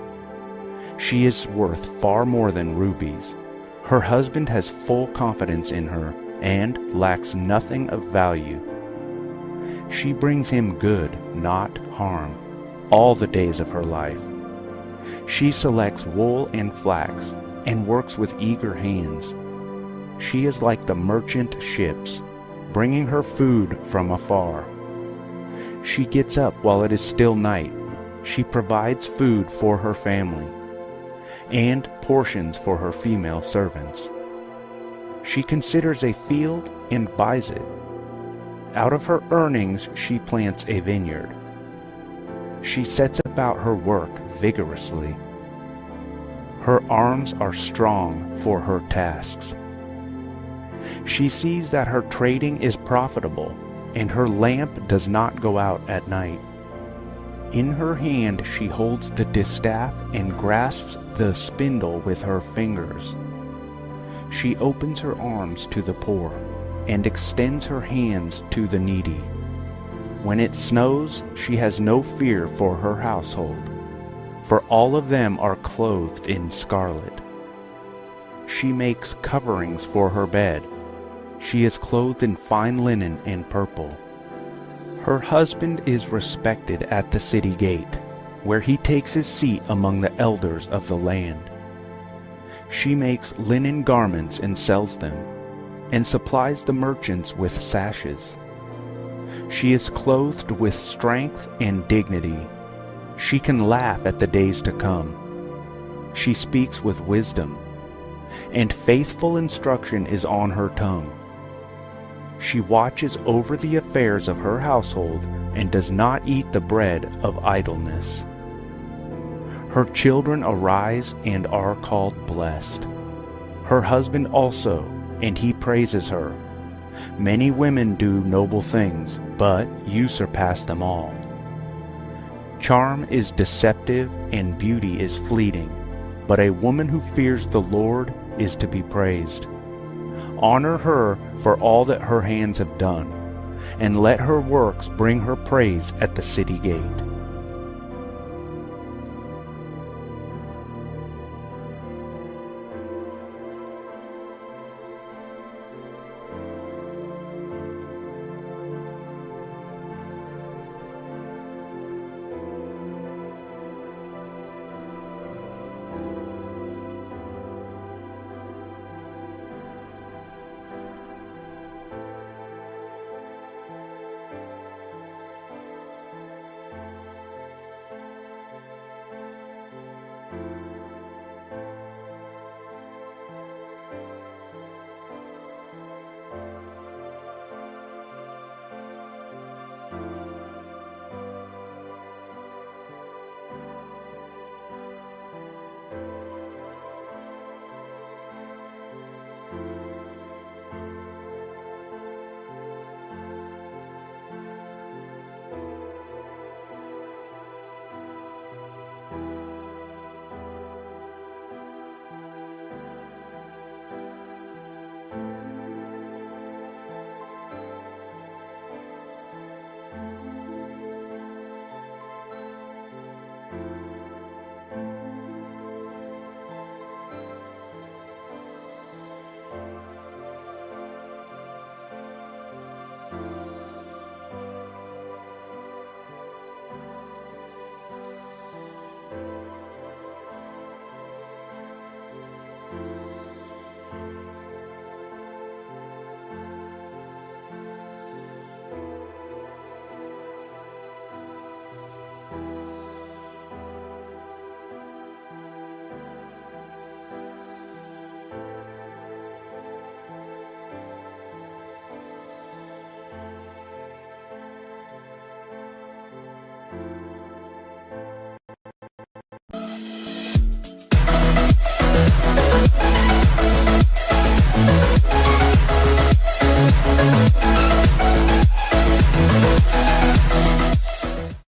She is worth far more than rubies. Her husband has full confidence in her and lacks nothing of value. She brings him good, not harm, all the days of her life. She selects wool and flax, and works with eager hands. She is like the merchant ships, bringing her food from afar. She gets up while it is still night. She provides food for her family, and portions for her female servants. She considers a field and buys it. Out of her earnings she plants a vineyard. She sets about her work vigorously. Her arms are strong for her tasks. She sees that her trading is profitable, and her lamp does not go out at night. In her hand she holds the distaff and grasps the spindle with her fingers. She opens her arms to the poor, and extends her hands to the needy. When it snows, she has no fear for her household, for all of them are clothed in scarlet. She makes coverings for her bed. She is clothed in fine linen and purple. Her husband is respected at the city gate, where he takes his seat among the elders of the land. She makes linen garments and sells them, and supplies the merchants with sashes. She is clothed with strength and dignity. She can laugh at the days to come. She speaks with wisdom, and faithful instruction is on her tongue. She watches over the affairs of her household and does not eat the bread of idleness. Her children arise and are called blessed. Her husband also, and he praises her. Many women do noble things, but you surpass them all. Charm is deceptive and beauty is fleeting, but a woman who fears the Lord is to be praised. Honor her for all that her hands have done, and let her works bring her praise at the city gate.